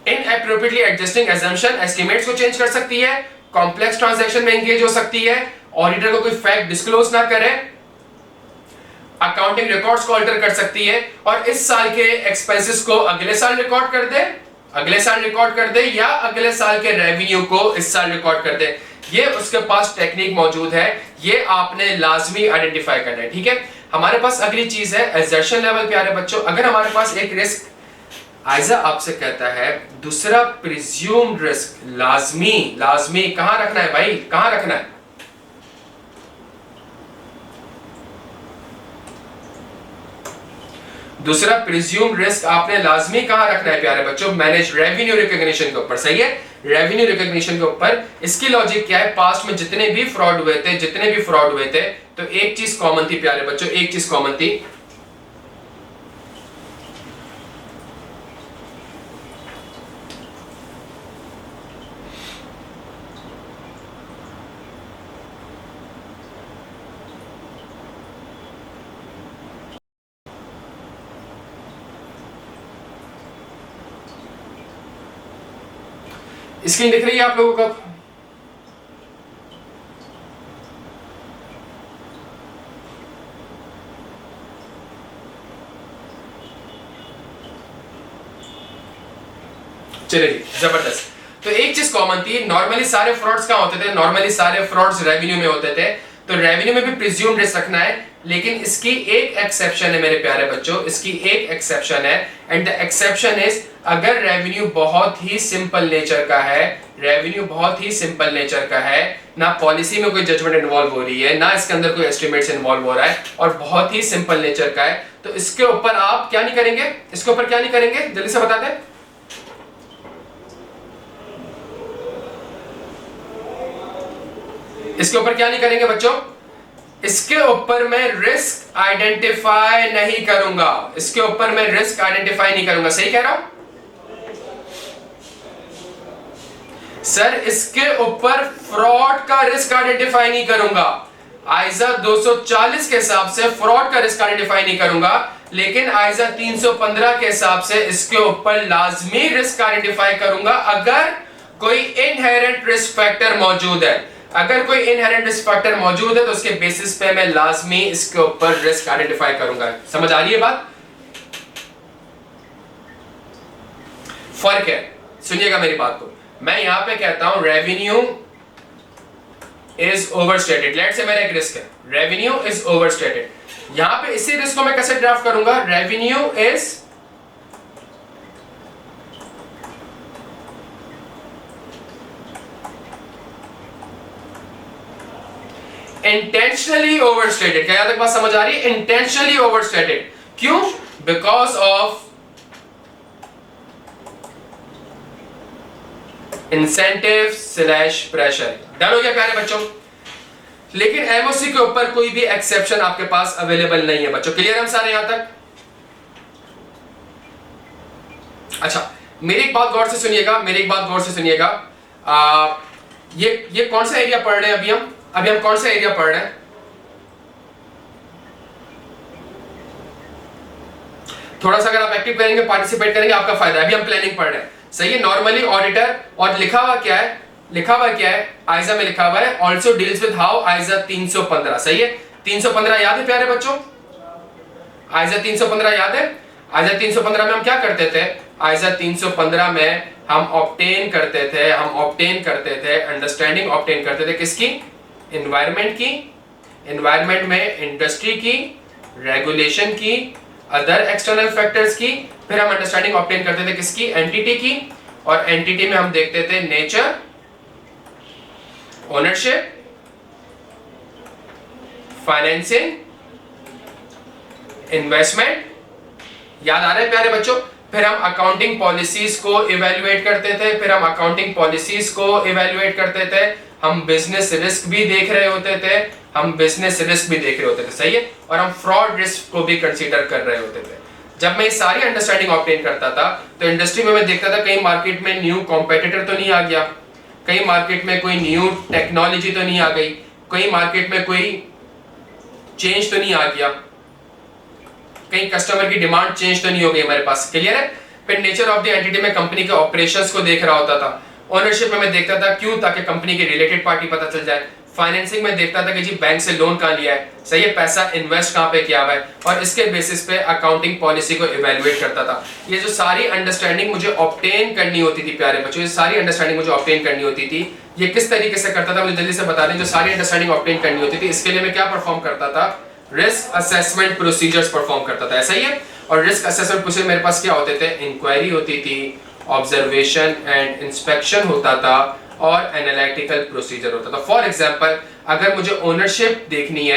inappropriately adjusting assumption, estimates को change कर सकती है, कॉम्प्लेक्स ट्रांजैक्शन में एंगेज हो सकती है, ऑडिटर को कोई फैक्ट डिस्क्लोज ना करे, अकाउंटिंग रिकॉर्ड्स को अल्टर कर सकती है, और इस साल के एक्सपेंसेस को अगले साल रिकॉर्ड कर दे, या अगले साल के रेवेन्यू को इस साल रिकॉर्ड कर दे। ये उसके पास टेक्निक मौजूद है, ये आपने लाजमी आइडेंटिफाई करना है। ठीक है, हमारे पास अगली चीज है एजर्शन लेवल। प्यारे बच्चों, अगर हमारे पास एक रिस्क, आइजा आपसे कहता है दूसरा प्रिज्यूम रिस्क लाजमी कहां रखना है भाई, कहां रखना है? दूसरा प्रिज्यूम रिस्क आपने लाजमी कहां रखना है प्यारे बच्चों? मैनेज रेवेन्यू रिकॉग्निशन के ऊपर। सही है, रेवेन्यू रिकॉग्निशन के ऊपर। इसकी लॉजिक क्या है? पास्ट में जितने भी फ्रॉड हुए थे, तो एक चीज कॉमन थी प्यारे बच्चों, एक चीज कॉमन थी, स्क्रीन दिख रही है आप लोगों को? चलिए जबरदस्त। तो एक चीज कॉमन थी, नॉर्मली सारे फ्रॉड्स कहां होते थे? नॉर्मली सारे फ्रॉड्स रेवेन्यू में होते थे, तो रेवेन्यू में भी प्रिज्यूम्ड रिस्क रखना है, लेकिन इसकी एक एक्सेप्शन है मेरे प्यारे बच्चों, इसकी एक एक्सेप्शन है, एंड द एक्सेप्शन इज अगर रेवेन्यू बहुत ही सिंपल नेचर का है, ना पॉलिसी में कोई जजमेंट इन्वॉल्व हो रही है, ना इसके अंदर कोई एस्टिमेट्स इन्वॉल्व हो रहा है, और बहुत ही सिंपल नेचर का है, तो इसके ऊपर आप क्या नहीं करेंगे? जल्दी से बता दें। इसके ऊपर क्या नहीं करेंगे बच्चों? इसके ऊपर मैं रिस्क आइडेंटिफाई नहीं करूंगा, सही कह रहा हूं सर? इसके ऊपर फ्रॉड का रिस्क आइडेंटिफाई नहीं करूंगा, आइजा 240 के हिसाब से फ्रॉड का रिस्क आइडेंटिफाई नहीं करूंगा, लेकिन आइजा 315 के हिसाब से इसके ऊपर लाजमी रिस्क आइडेंटिफाई करूंगा अगर कोई इनहेरेंट रिस्क फैक्टर मौजूद है। अगर कोई इनहेरेंट रिस्क फैक्टर मौजूद है तो उसके बेसिस पे मैं लाजमी इसके ऊपर रिस्क आइडेंटिफाई करूंगा। समझ आ रही है बात? फर्क है, सुनिएगा मेरी बात को। मैं यहां पे कहता हूं revenue is overstated, let's say मेरा एक रिस्क है, रेवेन्यू इज ओवरस्टेटेड। यहां पे इसी रिस्क को मैं कैसे ड्राफ्ट करूंगा, रेवेन्यू इज इंटेंशनली ओवरस्टेटेड। क्या यहां तक बात समझ आ रही है? इंटेंशनली ओवरस्टेटेड, क्यों? Because of incentive slash pressure. Done हो गया प्यारे बच्चों? लेकिन एमओसी के ऊपर कोई भी एक्सेप्शन आपके पास अवेलेबल नहीं है बच्चों। क्लियर हम सारे यहां तक? अच्छा, मेरी एक बात गौर से सुनिएगा, मेरी एक बात गौर से सुनिएगा। ये कौन सा एरिया पढ़ रहे हैं अभी हम कौन सा एरिया पढ़ रहे हैं? थोड़ा सा अगर आप एक्टिव करेंगे, पार्टिसिपेट करेंगे, आपका फायदा है। अभी हम प्लानिंग पढ़ रहे हैं, सही है। नॉर्मली ऑडिटर, और लिखा हुआ क्या है, लिखा हुआ क्या है आइजा में, लिखा हुआ है also deals with how ISA 315, सही है। 315 याद है प्यारे बच्चों? आइजा 315 याद है? आइजा 315 में हम क्या करते थे? आइजा 315 में हम ऑब्टेन करते थे अंडरस्टैंडिंग ऑब्टेन करते थे किसकी? एनवायरनमेंट की। एनवायरनमेंट में इंडस्ट्री की, रेगुलेशन की, अदर एक्सटर्नल फैक्टर्स की। फिर हम अंडरस्टैंडिंग ऑब्टेन करते थे किसकी? एंटिटी की। और एंटिटी में हम देखते थे नेचर, ओनरशिप, फाइनेंसिंग, इन्वेस्टमेंट। याद आ रहा है प्यारे बच्चों? फिर हम अकाउंटिंग पॉलिसीज को इवैल्यूएट करते थे, हम बिजनेस रिस्क भी देख रहे होते थे, सही है। और हम फ्रॉड रिस्क को भी कंसीडर कर रहे होते थे। जब मैं ये सारी अंडरस्टैंडिंग ऑब्टेन करता था तो इंडस्ट्री में मैं देखता था कहीं मार्केट में न्यू कॉम्पिटिटर तो नहीं आ गया, कहीं मार्केट में कोई न्यू टेक्नोलॉजी तो नहीं आ गई, कहीं मार्केट में कोई चेंज तो नहीं आ गया, कहीं कस्टमर की डिमांड चेंज तो नहीं हो गई हमारे पास। क्लियर है? फिर नेचर ऑफ द एंटिटी में कंपनी के ऑपरेशंस को देख रहा होता था। ओनरशिप में मैं देखता था, क्यों? ताकि कंपनी की रिलेटेड पार्टी पता चल जाए। फाइनेंसिंग में देखता था कि जी बैंक से लोन कहां लिया है, सही है, पैसा इन्वेस्ट कहां पे किया हुआ है, और इसके बेसिस पे अकाउंटिंग पॉलिसी को इवैल्यूएट करता था। ये जो सारी अंडरस्टैंडिंग मुझे ऑब्टेन करनी होती थी प्यारे बच्चों, ये सारी अंडरस्टैंडिंग मुझे ऑब्टेन करनी होती थी, ये किस तरीके से करता था मुझे जल्दी से बता दें। जो सारी अंडरस्टैंडिंग ऑब्टेन करनी होती थी, इसके लिए मैं क्या परफॉर्म करता था? रिस्क असेसमेंट प्रोसीजर्स परफॉर्म करता था, ऐसा ही है। और रिस्क असेसमेंट प्रोसीजर मेरे पास क्या होते थे? इंक्वायरी होती थी, ऑब्जर्वेशन एंड इंस्पेक्शन होता था, और एनालिटिकल प्रोसीजर होता था। फॉर एग्जांपल, अगर मुझे ओनरशिप देखनी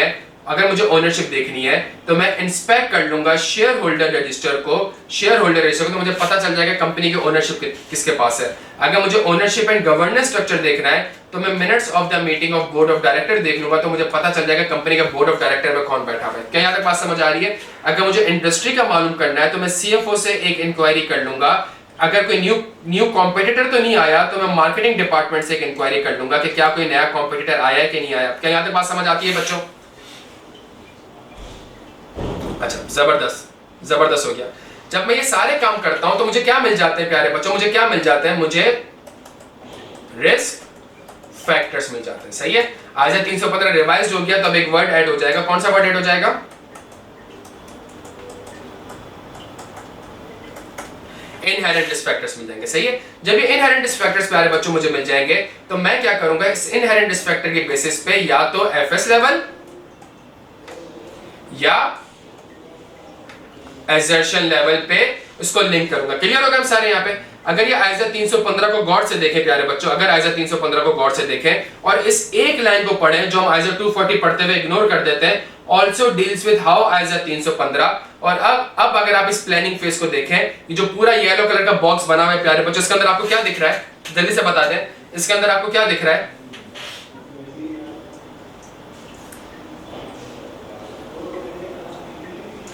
है तो मैं इंस्पेक्ट कर लूंगा शेयर होल्डर रजिस्टर को, तो मुझे पता चल जाएगा कंपनी की ओनरशिप किसके पास है। अगर मुझे ओनरशिप एंड गवर्नेंस स्ट्रक्चर देखना है तो मैं minutes of the meeting of board of director देख लूंगा, तो मुझे पता चल जाएगा कंपनी का बोर्ड ऑफ डायरेक्टर में कौन बैठा हुआ है। क्या यहां तक बात समझ आ रही है? अगर मुझे इंडस्ट्री का मालूम करना है तो मैं सीएफओ से एक इंक्वायरी कर लूंगा। अगर कोई न्यू कॉम्पिटिटर तो नहीं आया तो मैं मार्केटिंग डिपार्टमेंट से एक इंक्वायरी कर लूंगा कि क्या कोई नया कॉम्पिटिटर आया है कि नहीं आया। क्या यहां तक बात समझ आती है बच्चों? अच्छा, जबरदस्त हो गया। जब मैं ये सारे काम करता हूं तो मुझे क्या मिल जाते हैं प्यारे बच्चों? मुझे रिस्क फैक्टर्स मिल जाते हैं, सही है। आज 315 रिवाइज हो गया, तब एक वर्ड ऐड हो जाएगा। कौन सा वर्ड ऐड हो जाएगा? इनहेरेंट रिस्क फैक्टर्स मिल जाएंगे, सही है। जब ये इनहेरेंट रिस्क फैक्टर्स प्यारे बच्चों मुझे मिल जाएंगे तो मैं क्या करूंगा? इस इनहेरेंट रिस्क फैक्टर के बेसिस पे या तो एफएस लेवल या एजर्शन लेवल पे उसको लिंक करूंगा। क्लियर हो गया हम सारे यहाँ पे? अगर ये आइजा 315 को गौर से देखें प्यारे बच्चों, अगर आइजा 315 को गौर से देखें और इस एक लाइन को पढ़ें जो हम आइजा 240 पढ़ते हुए इग्नोर कर देते हैं, also deals with how ISA 315। और अब अगर आप इस प्लानिंग फेज को देखें, ये जो पूरा येलो कलर का बॉक्स बना हुआ है प्यारे बच्चों, इसके अंदर आपको क्या दिख रहा है? जल्दी से बता दें, इसके अंदर आपको क्या दिख रहा है?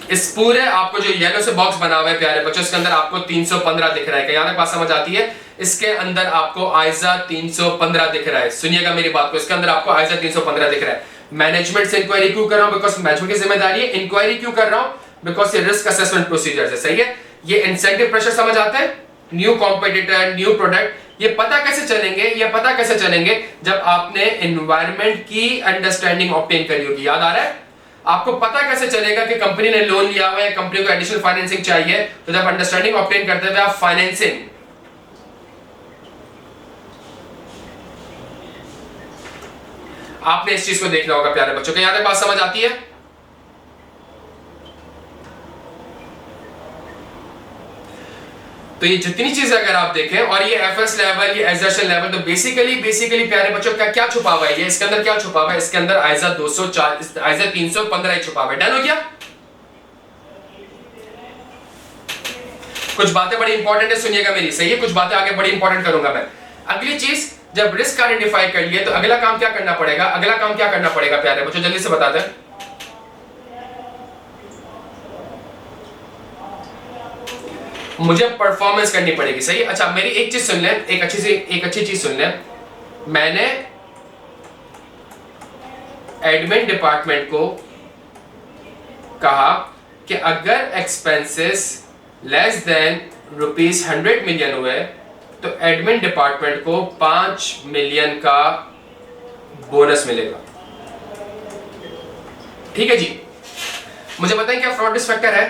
इस पूरे आपको जो येलो से बॉक्स बना हुआ है प्यारे बच्चों, इसके अंदर आपको 315 दिख रहा है। क्या यहां तक बात समझ आती है? इसके अंदर आपको आइजा 315 दिख रहा है। सुनिएगा मेरी बात को, इसके अंदर आपको आइजा 315 दिख रहा है। मैनेजमेंट से इंक्वायरी क्यों कर रहा हूं? बिकॉज मैनेजमेंट की जिम्मेदारी है। इंक्वायरी क्यों कर रहा हूं? बिकॉज ये रिस्क असेसमेंट प्रोसीजर है, सही है। ये इंसेंटिव प्रेशर समझ आता है, न्यू कॉम्पिटिटर, न्यू प्रोडक्ट, ये पता कैसे चलेंगे जब आपने एनवायरनमेंट की अंडरस्टैंडिंग ऑब्टेन करी होगी। याद आ रहा है? आपको पता कैसे चलेगा कि कंपनी ने लोन लिया हुआ है, कंपनी को एडिशनल फाइनेंसिंग चाहिए, तो जब अंडरस्टैंडिंग ऑब्टेन करते हुए आप फाइनेंसिंग, आपने इस चीज को देखना होगा प्यारे बच्चों। क्या यहां तक बात समझ आती है? तो ये जितनी चीजें अगर आप देखें, और ये एफएस लेवल, ये एग्जर्शन लेवल, तो बेसिकली प्यारे बच्चों क्या छुपा हुआ है, ये इसके अंदर क्या छुपा हुआ है? इसके अंदर आइजा 204, आइजा 315 ही छुपा हुआ है। डन हो गया? कुछ बातें बड़ी इंपॉर्टेंट है, सुनिएगा मेरी, सही है? कुछ बातें आगे बड़ी इंपॉर्टेंट करूंगा मैं। अगली चीज, जब रिस्क आइडेंटिफाई कर लिए तो अगला काम क्या करना पड़ेगा? अगला काम क्या करना पड़ेगा प्यारे बच्चों, जल्दी से बता दें। मुझे परफॉर्मेंस करनी पड़ेगी, सही है? अच्छा, मेरी एक चीज सुन लें, एक अच्छी चीज सुन लें। मैंने एडमिन डिपार्टमेंट को कहा कि अगर एक्सपेंसेस लेस देन ₹100 मिलियन हुए तो एडमिन डिपार्टमेंट को 5 मिलियन का बोनस मिलेगा। ठीक है जी? मुझे बताएं क्या फ्रॉड रिस्क फैक्टर है?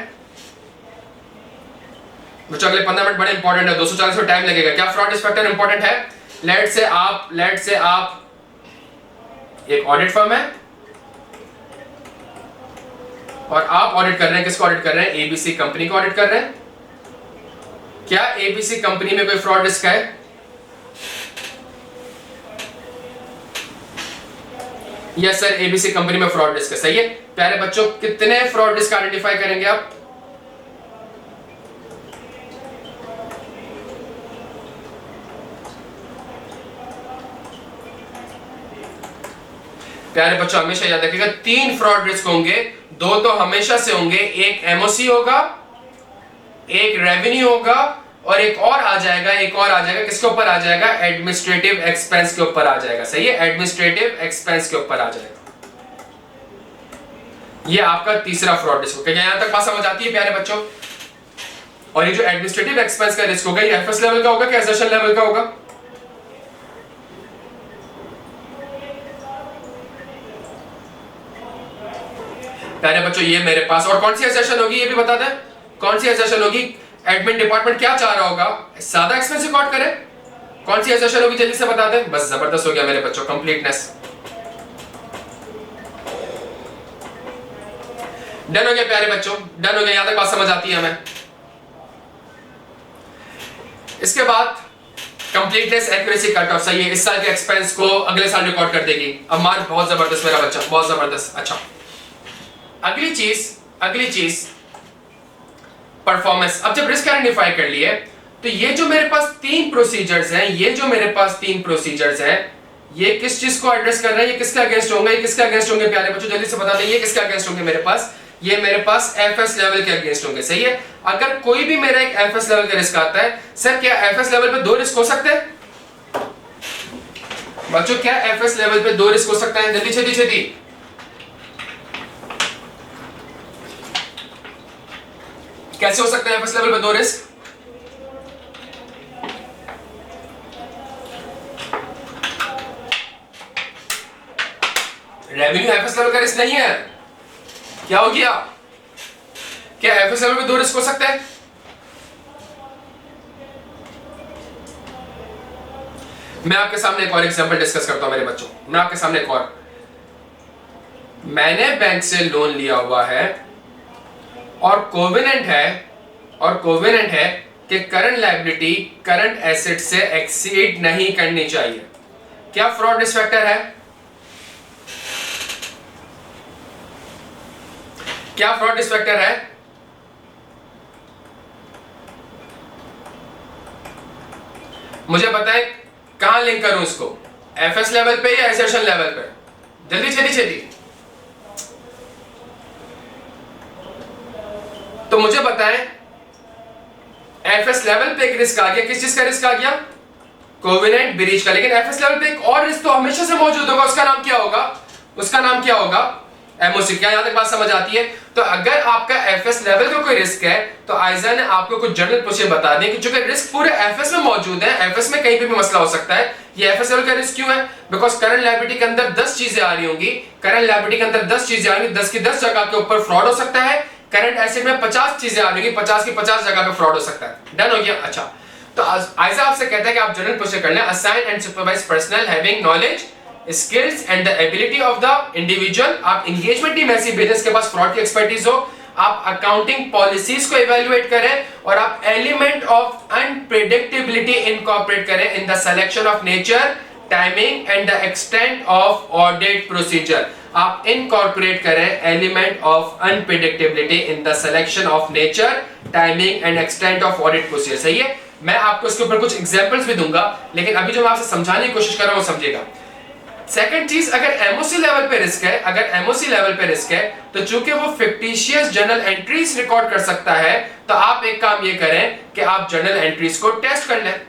बच्चों अगले 15 मिनट बड़े इंपॉर्टेंट है, 240 में टाइम लगेगा। क्या फ्रॉड रिस्क फैक्टर इंपॉर्टेंट है? लेट से आप एक ऑडिट फर्म है और आप ऑडिट कर रहे हैं, किसको ऑडिट कर रहे हैं? एबीसी कंपनी को ऑडिट कर रहे हैं। क्या एबीसी कंपनी में कोई फ्रॉड रिस्क है? यस सर, एबीसी कंपनी में फ्रॉड रिस्क है, सही है? प्यारे बच्चों, कितने फ्रॉड रिस्क आइडेंटिफाई करेंगे आप? प्यारे बच्चों हमेशा याद रखिएगा, 3 फ्रॉड रिस्क होंगे, 2 तो हमेशा से होंगे। एक एमओसी होगा, एक रेवेन्यू होगा, और एक और आ जाएगा किसके ऊपर आ जाएगा? एडमिनिस्ट्रेटिव एक्सपेंस के ऊपर आ जाएगा, सही है? एडमिनिस्ट्रेटिव एक्सपेंस के ऊपर आ जाएगा। ये आपका तीसरा फ्रॉड रिस्क होगा। क्या यहां तक बात समझ आती है प्यारे बच्चों? और ये जो एडमिनिस्ट्रेटिव एक्सपेंस का रिस्क होगा, ये एफएस लेवल का होगा क्या एसेशन लेवल का होगा? प्यारे बच्चों ये मेरे पास, और कौन सी एसेशन होगी ये भी बता दें, कौन सी एसेशन होगी? एडमिन डिपार्टमेंट क्या चाह रहा होगा? सादा एक्सपेंस रिकॉर्ड करे। कौन सी एसेशन होगी जल्दी से बता दें। बस जबरदस्त हो गया मेरे बच्चों, कंप्लीटनेस। डन हो गया प्यारे बच्चों, डन हो गया। यहां तक बात समझ आती है हमें? इसके बाद कंप्लीटनेस, एक्यूरेसी, कट ऑफ, सही है? इस साल के एक्सपेंस को अगले साल रिकॉर्ड कर देगी। अब मार्क बहुत जबरदस्त मेरा बच्चा, बहुत जबरदस्त। अच्छा, अगली चीज परफॉर्मेंस। अब जब रिस्क आइडेंटिफाई कर लिए तो ये जो मेरे पास 3 प्रोसीजर्स हैं, ये किस चीज को एड्रेस कर रहे हैं? ये किसके अगेंस्ट होंगे? प्यारे बच्चों जल्दी से बता दें, ये किसके अगेंस्ट होंगे मेरे पास? ये मेरे पास एफएस लेवल के अगेंस्ट होंगे, सही है? अगर कोई भी मेरा एक एफएस लेवल का रिस्क आता है, सर क्या एफएस लेवल पे 2 रिस्क हो सकते हैं? बच्चों क्या एफएस लेवल पे 2 रिस्क हो सकते हैं? जल्दी छेती कैसे हो सकते हैं एफएस लेवल पे 2 रिस्क? रेवेन्यू एफएस लेवल का रिस्क नहीं है। क्या हो गया? क्या एफएस लेवल पे 2 रिस्क हो सकते हैं? मैं आपके सामने एक और एग्जांपल डिस्कस करता हूं मेरे बच्चों। मैं आपके सामने एक और, मैंने बैंक से लोन लिया हुआ है और कोवेनेंट है कि करंट लायबिलिटी करंट एसेट से एक्सीड नहीं करनी चाहिए। क्या फ्रॉड रिस्क फैक्टर है? क्या फ्रॉड रिस्क फैक्टर है? मुझे बताएं कहां लिंक करूं इसको, एफएस लेवल पे या एसेशन लेवल पे? जल्दी छेती तो मुझे बताएं, एफएस लेवल पे एक रिस्क आ गया, किस चीज का रिस्क आ गया? कोवेनेंट ब्रीच का। लेकिन एफएस लेवल पे एक और रिस्क तो हमेशा से मौजूद होगा, उसका नाम क्या होगा? एमओसी। क्या यहां तक बात समझ आती है? तो अगर आपका एफएस लेवल का कोई रिस्क है तो आइजा ने आपको कुछ जनरल प्रोसीजर बता दें कि जो रिस्क पूरे एफएस में मौजूद है, एफएस में कहीं पे भी मसला हो सकता है। ये एफएस लेवल का रिस्क क्यों है? बिकॉज करंट लायबिलिटी के अंदर 10 चीजें आ रही होंगी, 10 की 10 जगह के ऊपर फ्रॉड हो सकता है। करंट एसेट में 50 चीजें आ रही होंगी, 50 की 50 जगह पे फ्रॉड हो सकता है। डन हो गया? अच्छा, तो आइजा आपसे कहता है कि आप जनरल प्रोसीजर कर लें, assign and supervise personal having knowledge skills and the ability of the individual. आप एंगेजमेंट टीम ऐसी भेजें जिसके पास फ्रॉड की एक्सपर्टीज हो। आप अकाउंटिंग पॉलिसीज को इवैल्यूएट करें और आप एलिमेंट ऑफ अनप्रेडिक्टेबिलिटी इनकॉर्पोरेट करें in the selection of nature, timing and the extent of audit procedure. आप इनकॉर्पोरेट करें element of unpredictability in the selection of nature, timing and extent of audit procedure. सही है, मैं आपको इसके ऊपर कुछ एग्जांपल्स भी दूंगा, लेकिन अभी जो मैं आपसे समझाने की कोशिश कर रहा हूं समझिएगा। सेकंड चीज, अगर एमओसी लेवल पे रिस्क है, अगर एमओसी लेवल पे रिस्क है, तो चूंकि वो फिक्टिशियस जर्नल एंट्रीज रिकॉर्ड कर सकता है, तो आप एक काम ये करें कि आप जर्नल एंट्रीज को टेस्ट कर लें।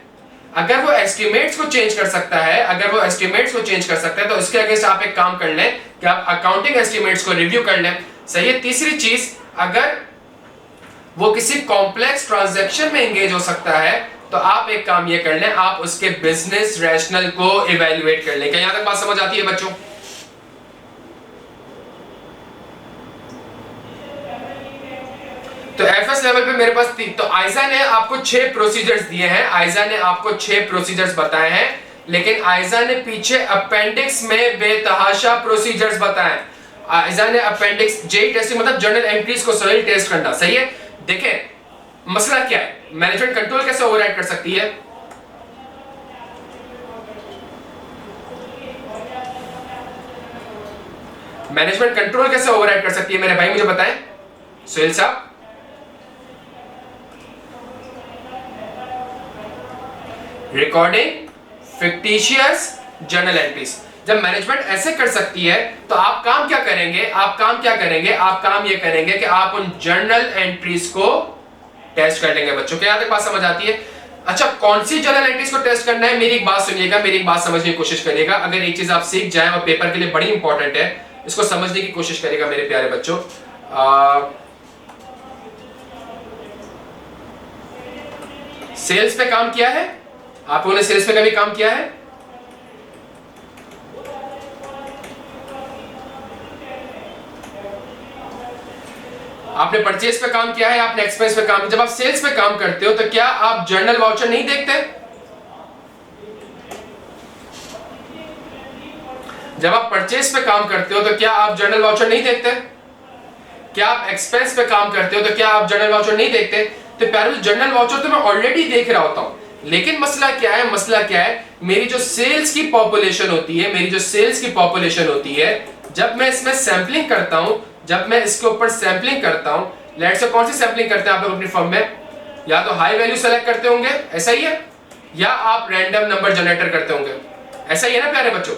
अगर वो एस्टिमेट्स को चेंज कर सकता है, अगर वो एस्टिमेट्स को चेंज कर सकता है, तो इसके अगेंस्ट आप एक काम कर लें कि आप अकाउंटिंग एस्टिमेट्स को रिव्यू कर लें। सही है। तीसरी चीज, अगर वो किसी कॉम्प्लेक्स ट्रांजैक्शन में एंगेज हो सकता है, तो आप एक काम ये कर लें, आप उसके बिजनेस रैशनल को इवैल्यूएट कर लें। क्या यहां तक बात समझ आती है बच्चों? तो एफएस लेवल पे मेरे पास थी, तो आइजा ने आपको 6 प्रोसीजर्स दिए हैं, आइजा ने आपको 6 प्रोसीजर्स बताए हैं, लेकिन आइजा ने पीछे अपेंडिक्स में बेतहाशा प्रोसीजर्स बताए। आइजा ने अपेंडिक्स जे टेस्टिंग मतलब जर्नल एंट्रीज को सही टेस्ट करना। सही है। देखें मसला क्या है, मैनेजमेंट कंट्रोल कैसे ओवरराइड कर सकती है? मैनेजमेंट कंट्रोल कैसे ओवरराइड कर सकती है मेरे भाई, मुझे बताएं सुहेल साहब। Recording fictitious journal entries. जब मैनेजमेंट ऐसे कर सकती है, तो आप काम क्या करेंगे? आप काम ये करेंगे कि आप उन जर्नल एंट्रीज को टेस्ट कर लेंगे। बच्चों क्या यहां तक बात समझ आती है? अच्छा, कौन सी जर्नल एंट्रीज को टेस्ट करना है? मेरी एक बात सुनिएगा, मेरी एक बात समझने की कोशिश करिएगा। अगर एक चीज आप सीख जाएं और पेपर के लिए बड़ी इंपॉर्टेंट है, इसको समझने की कोशिश करिएगा मेरे प्यारे बच्चों। सेल्स पे काम किया है आप लोगों ने? सेल्स पे कभी काम किया है? आपने परचेज पे काम किया है, आपने एक्सपेंस पे काम किया। जब आप सेल्स पे काम करते हो, तो क्या आप जर्नल वाउचर नहीं देखते? जब आप परचेज पे काम करते हो, तो क्या आप जर्नल वाउचर नहीं देखते? क्या आप एक्सपेंस पे काम करते हो, तो क्या आप जर्नल वाउचर नहीं देखते? तो प्यारे जर्नल वाउचर तो मैं ऑलरेडी देख रहा होता हूं, लेकिन मसला क्या है, मेरी जो सेल्स की पॉपुलेशन होती है, जब मैं इसमें सैंपलिंग करता हूं, जब मैं इसके ऊपर सैंपलिंग करता हूं, लेट्स से कौन सी सैंपलिंग करते हैं आप लोग अपनी फर्म में? या तो हाई वैल्यू सेलेक्ट करते होंगे, ऐसा ही है, या आप रैंडम नंबर जनरेटर करते होंगे, ऐसा ही है ना प्यारे बच्चों?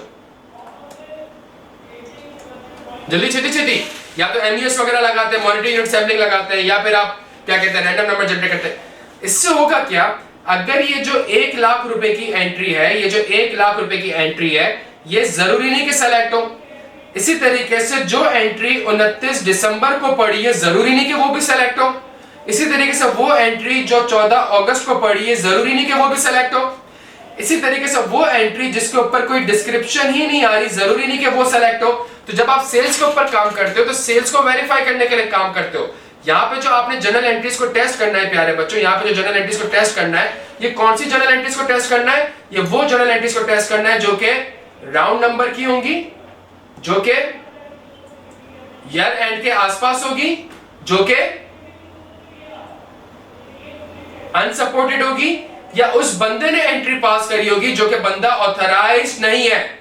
जल्दी छेती या तो एमयूएस वगैरह लगाते हैं, मॉनिटरिंग यूनिट सैंपलिंग लगाते हैं, या फिर आप क्या कहते हैं, रैंडम नंबर जनरेट करते हैं। इससे होगा क्या, अगर ये जो 1 लाख रुपए की एंट्री है, ये जरूरी नहीं कि सेलेक्ट हो। इसी तरीके से जो एंट्री 29 दिसंबर को पड़ी है, जरूरी नहीं कि वो भी सेलेक्ट हो। इसी तरीके से वो एंट्री जो 14 अगस्त को पड़ी है, जरूरी नहीं कि वो भी सेलेक्ट हो। इसी तरीके से वो एंट्री जिसके ऊपर कोई डिस्क्रिप्शन ही नहीं आ रही, जरूरी नहीं कि वो सेलेक्ट हो। तो जब आप सेल्स के ऊपर काम करते हो, तो सेल्स को वेरीफाई करने के लिए काम करते हो। यहाँ पे जो आपने जर्नल एंट्रीज को टेस्ट करना है प्यारे बच्चों, यहाँ पे जो जर्नल एंट्रीज को टेस्ट करना है, ये कौन सी जर्नल एंट्रीज को टेस्ट करना है? ये वो जर्नल एंट्रीज को टेस्ट करना है जो कि राउंड नंबर की होंगी, जो कि ईयर एंड के आसपास होगी, जो कि अनसपोर्टेड होगी, या उस बंदे ने एंट्री पास करी होगी जो कि बंदा ऑथराइज्ड नहीं है,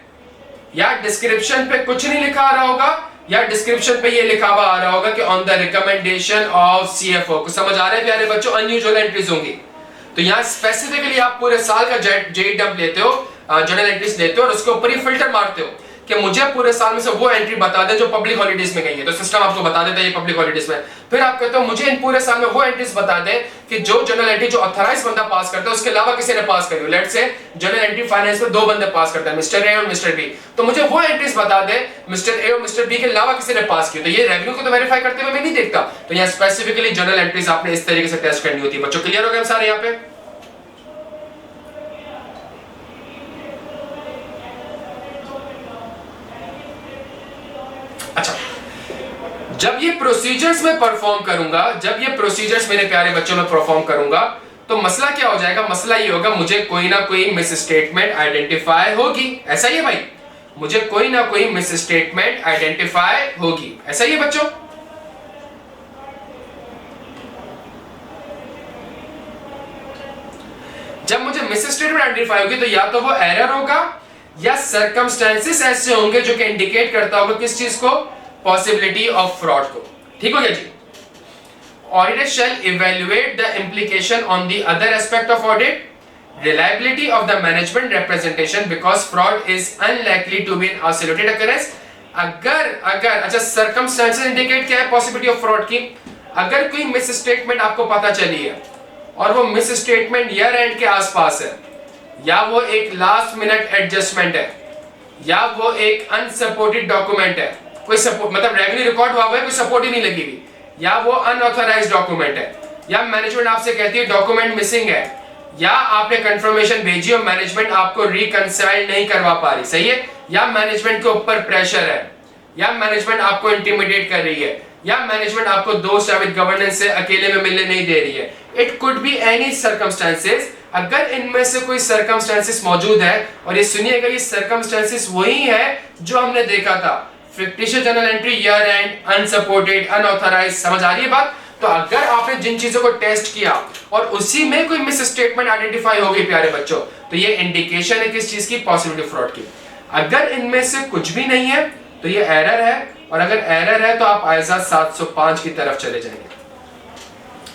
या डिस्क्रिप्शन पे कुछ नहीं लिखा आ रहा होगा, या डिस्क्रिप्शन पे ये लिखा हुआ आ रहा होगा कि on the recommendation of CFO. को समझ आ रहा है प्यारे बच्चों? अनयूजुअल एंट्रीज होंगी। तो यहाँ स्पेसिफिकली आप पूरे साल का जेई डंप लेते हो, जर्नल एंट्रीज लेते हो, और उसके ऊपर ही फिल्टर मारते हो कि मुझे पूरे साल में से वो एंट्री बता दे जो पब्लिक हॉलिडेज में गई है। तो सिस्टम आपको बता देता है ये पब्लिक हॉलिडेज में। फिर आप कहते हो मुझे इन पूरे साल में वो एंट्रीज बता दे कि जो जर्नल एंट्री जो ऑथराइज्ड बंदा पास करता है, उसके अलावा किसी ने पास करी हो। Let's say journal entry finance में 2 बंदे पास करते हैं, मिस्टर ए और मिस्टर बी। तो मुझे वो एंट्रीज बता दे मिस्टर ए और मिस्टर बी के अलावा किसी ने पास की। तो ये रेवेन्यू को तो वेरीफाई करते हुए मैं नहीं देखता। तो यहाँ स्पेसिफिकली जर्नल एंट्रीज आपने इस तरीके से टेस्ट करनी होती है। बच्चों क्लियर हो गए हम सारे यहाँ पे? अच्छा, जब ये प्रोसीजर्स में परफॉर्म करूंगा, जब ये प्रोसीजर्स मेरे प्यारे बच्चों में परफॉर्म करूंगा, तो मसला क्या हो जाएगा? मसला ये होगा मुझे कोई ना कोई मिस स्टेटमेंट आइडेंटिफाई होगी। ऐसा ही है भाई, मुझे कोई ना कोई मिस स्टेटमेंट आइडेंटिफाई होगी। ऐसा ही है बच्चों? जब मुझे मिस स्टेटमेंट आइडेंटिफाई होगी तो या तो वो एरर होगा या सर्कमस्टेंसेस ऐसे होंगे जो कि इंडिकेट करता होगा किस चीज को, पॉसिबिलिटी ऑफ फ्रॉड को। ठीक हो गया जी? Auditor shall evaluate the implication on the other aspect of audit, reliability of the management representation because fraud is unlikely to be an isolated occurrence। अगर अच्छा circumstances indicate क्या है possibility of fraud की? अगर कोई मिस स्टेटमेंट आपको पता चली है और वो मिस स्टेटमेंट ईयर एंड के आसपास है, या वो एक लास्ट मिनट एडजस्टमेंट है, या वो एक अनसपोर्टेड डॉक्यूमेंट है, कोई सपोर्ट मतलब रेवेन्यू रिकॉर्ड हुआ है, कोई सपोर्ट ही नहीं लगी हुई, या वो अनऑथराइज्ड डॉक्यूमेंट है, या मैनेजमेंट आपसे कहती है डॉक्यूमेंट मिसिंग है, या आपने कंफर्मेशन भेजी और मैनेजमेंट आपको रिकंसाइल नहीं करवा पा रही, सही है, या मैनेजमेंट के ऊपर प्रेशर है, या मैनेजमेंट आपको इंटिमिडेट कर रही है, या मैनेजमेंट आपको दोस्त या विद गवर्नेंस से अकेले में मिलने नहीं दे रही है। It could be any circumstances. अगर इनमें से कोई सर्कमस्टेंसेस मौजूद है, और ये सुनिएगा, ये सर्कमस्टेंसेस वही है जो हमने देखा था, fictitious journal entry, year end, unsupported, unauthorised, समझ आ रही है बात? तो अगर आपने जिन चीजों को टेस्ट किया और उसी में कोई मिस स्टेटमेंट आइडेंटिफाई हो गई प्यारे बच्चों, तो ये इंडिकेशन है किस चीज की, पॉसिबिलिटी फ्रॉड की। अगर इनमें से कुछ भी नहीं है तो ये एरर है, और अगर एरर है तो आप आइजा 705 की तरफ चले जाएंगे।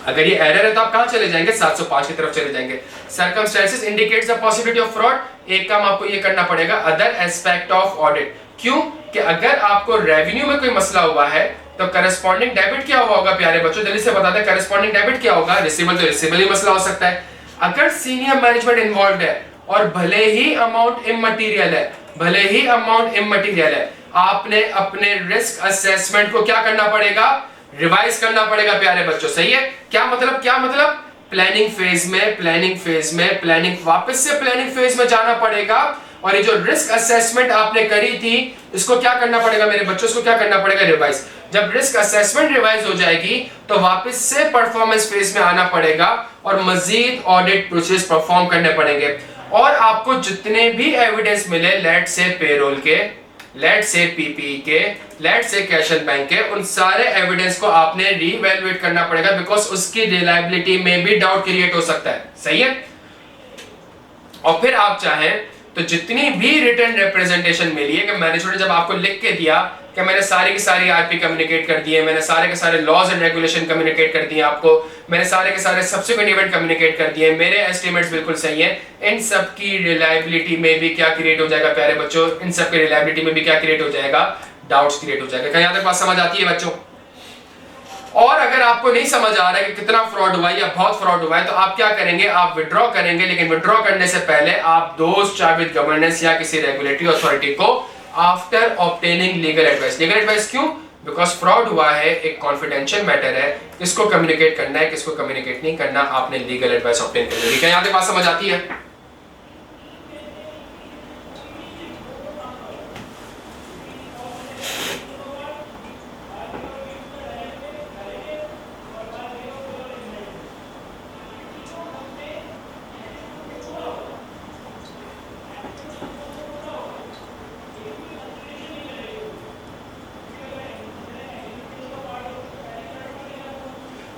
अगर ये एरर है तो आप कहां चले जाएंगे, 705 की तरफ चले जाएंगे। Circumstances indicates the possibility of fraud. एक काम आपको ये करना पड़ेगा, अदर एस्पेक्ट ऑफ ऑडिट। क्यों? कि अगर आपको रेवेन्यू में कोई मसला हुआ है तो करस्पॉन्डिंग डेबिट क्या हुआ होगा प्यारे बच्चों, जल्दी से बता दें। करस्पॉन्डिंग डेबिट क्या होगा? रिसीवेबल, तो रिसीवेबल ही मसला हो सकता है। अगर सीनियर मैनेजमेंट इन्वॉल्व है और भले ही अमाउंट इमटेरियल है, भले ही अमाउंट इमटेरियल है, आपने अपने रिस्क असेसमेंट को क्या करना पड़ेगा, रिवाइज करना पड़ेगा प्यारे बच्चों, सही है। क्या मतलब, क्या मतलब? प्लानिंग फेज में प्लानिंग वापस से प्लानिंग फेज में जाना पड़ेगा, और ये जो रिस्क असेसमेंट आपने करी थी इसको क्या करना पड़ेगा मेरे बच्चों, इसको क्या करना पड़ेगा, रिवाइज। जब रिस्क असेसमेंट रिवाइज हो जाएगी तो वापस से परफॉर्मेंस फेज में आना पड़ेगा और मजीद ऑडिट प्रोसेस परफॉर्म करने पड़ेंगे। और आपको जितने भी एविडेंस मिले, लेट से पेरोल के, लेट से पीपी के, लेट से कैश एंड बैंक के, उन सारे एविडेंस को आपने रीवैल्यूएट करना पड़ेगा, बिकॉज उसकी रिलायबिलिटी में भी डाउट क्रिएट हो सकता है, सही है। और फिर आप चाहें तो जितनी भी रिटर्न रिप्रेजेंटेशन मिली है कि मैनेजमेंट ने जब आपको लिख के दिया कि मैंने सारी की सारी आरपी कम्युनिकेट कर दिए, मैंने सारे के सारे लॉज एंड रेगुलेशन कम्युनिकेट कर दिए आपको, मैंने सारे के सारे सब्सिक्वेंट इवेंट कम्युनिकेट कर दिए, मेरे एस्टिमेट्स बिल्कुल सही हैं, इन सब की रिलायबिलिटी में भी क्या क्रिएट हो जाएगा प्यारे बच्चों, इन सब की रिलायबिलिटी में भी क्या क्रिएट हो जाएगा, डाउट्स क्रिएट हो जाएगा। क्या यहाँ तक बात समझ आती है बच्चों? और अगर आपको नहीं समझ आ रहा है कि कितना फ्रॉड हुआ है या बहुत फ्रॉड हुआ है, तो आप क्या करेंगे, आप विड्रॉ करेंगे, लेकिन विड्रॉ करने से पहले आप दोस्त चाहे विद गवर्नेंस या किसी रेगुलेटरी अथॉरिटी को after obtaining legal advice. Legal advice क्यों? बिकॉज फ्रॉड हुआ है, एक कॉन्फिडेंशियल मैटर है, किसको कम्युनिकेट करना है, किसको कम्युनिकेट नहीं करना, आपने लीगल एडवाइस ऑब्टेन करनी है। क्या यहाँ तक बात समझ आती है?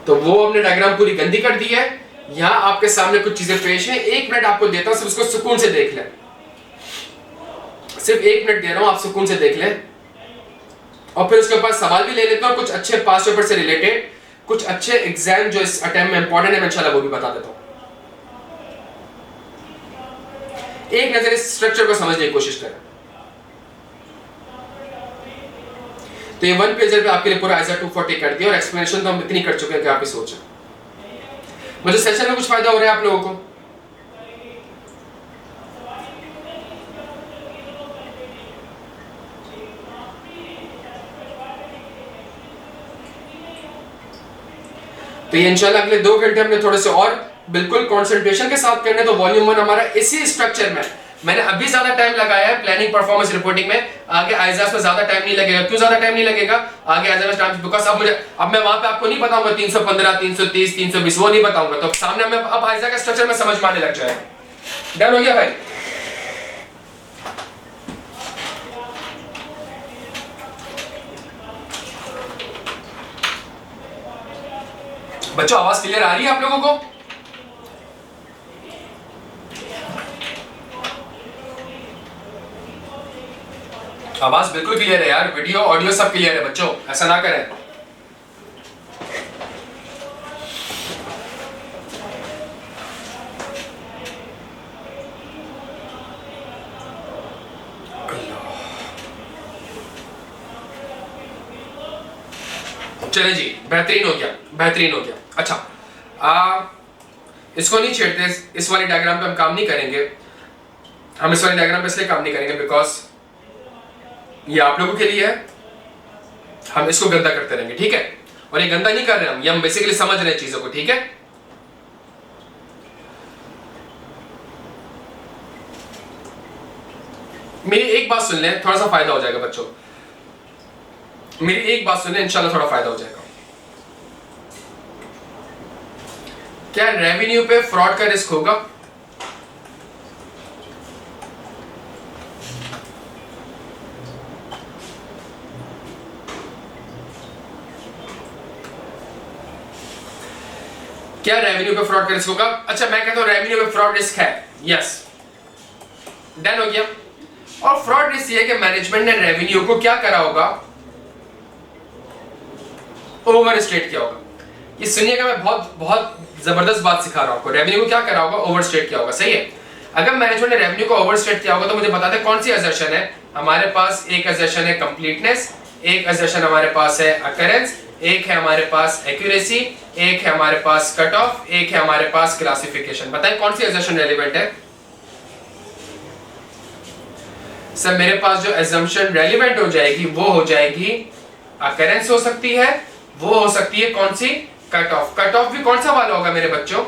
तो वो हमने डायग्राम पूरी गंदी कर दी है। यहां आपके सामने कुछ चीजें पेश हैं, 1 मिनट आपको देता हूं, सिर्फ उसको सुकून से देख लें, सिर्फ 1 मिनट दे रहा हूं, आप सुकून से देख लें, और फिर उसके ऊपर सवाल भी ले लेता हूं, कुछ अच्छे पास पेपर से रिलेटेड, कुछ अच्छे एग्जाम जो इस अटेम्प्ट में इंपॉर्टेंट है, इंशाल्लाह वो भी बता देता हूं। एक नजर इस स्ट्रक्चर को समझने की कोशिश करें। तो ये 1 पेजर पे आपके लिए पूरा आइजा 240 कर दिया, और एक्सप्लेनेशन तो हम इतनी कर चुके हैं कि आप ही सोचें। मुझे सेशन में कुछ फायदा हो रहा है आप लोगों को? तो ये इंशाल्लाह अगले 2 घंटे हमने थोड़े से और बिल्कुल कंसंट्रेशन के साथ करने। तो वॉल्यूम 1 हमारा इसी स्ट्रक्चर में, मैंने अभी ज्यादा टाइम लगाया है प्लानिंग परफॉर्मेंस रिपोर्टिंग में, आगे आइजास में ज्यादा टाइम नहीं लगेगा। क्यों ज्यादा टाइम नहीं लगेगा आगे आइजास में टाइम? बिकॉज़ अब मैं वहां पे आपको नहीं बताऊंगा 315, 330, 320, वो नहीं बताऊंगा, तो सामने में अब आइजा का स्ट्रक्चर में समझ में आने लग जाएगा। डन हो गया भाई? बच्चों आवाज क्लियर आ रही है आप लोगों को? आवाज बिल्कुल क्लियर है यार, वीडियो ऑडियो सब क्लियर है बच्चों, ऐसा ना करें। चले जी, बेहतरीन हो गया, बेहतरीन हो गया। अच्छा, इसको नहीं छेड़ते, इस वाली डायग्राम पे हम काम नहीं करेंगे। हम इस वाली डायग्राम पे इसलिए काम नहीं करेंगे बिकॉज ये आप लोगों के लिए है, हम इसको गंदा करते रहेंगे, ठीक है? और ये गंदा नहीं कर रहे हम, ये हम बेसिकली समझ रहे हैं चीजों को, ठीक है? मेरी एक बात सुन लें, थोड़ा सा फायदा हो जाएगा बच्चों। मेरी एक बात सुन लें, इंशाल्लाह थोड़ा फायदा हो जाएगा। क्या रेवेन्यू पे फ्रॉड का रिस्क होगा? क्या रेवेन्यू पे फ्रॉड का रिस्क होगा? अच्छा, मैं कहता हूं रेवेन्यू पे फ्रॉड रिस्क है, यस, डन हो गया। और फ्रॉड रिस्क ये है कि मैनेजमेंट ने रेवेन्यू को क्या करा होगा? ओवर स्टेट किया होगा। ये सुनिएगा, मैं बहुत बहुत जबरदस्त बात सिखा रहा हूं आपको। रेवेन्यू को क्या करा होगा? ओवर स्टेट किया होगा, सही है? अगर मैनेजमेंट ने रेवेन्यू को ओवर स्टेट किया होगा तो मुझे बता दें कौन सी असर्शन है हमारे पास। एक असर्शन है कंप्लीटनेस, एक असर्शन हमारे पास है अकरेंस, एक है हमारे पास एक्यूरेसी, एक है हमारे पास कट ऑफ, एक है हमारे पास क्लासिफिकेशन। बताएं कौन सी असर्शन रेलिवेंट है? सर मेरे पास जो assumption रेलिवेंट हो जाएगी वो हो जाएगी अकरेंस हो सकती है, वो हो सकती है कौन सी? Cut off. कट ऑफ भी कौन सा वाला होगा मेरे बच्चों?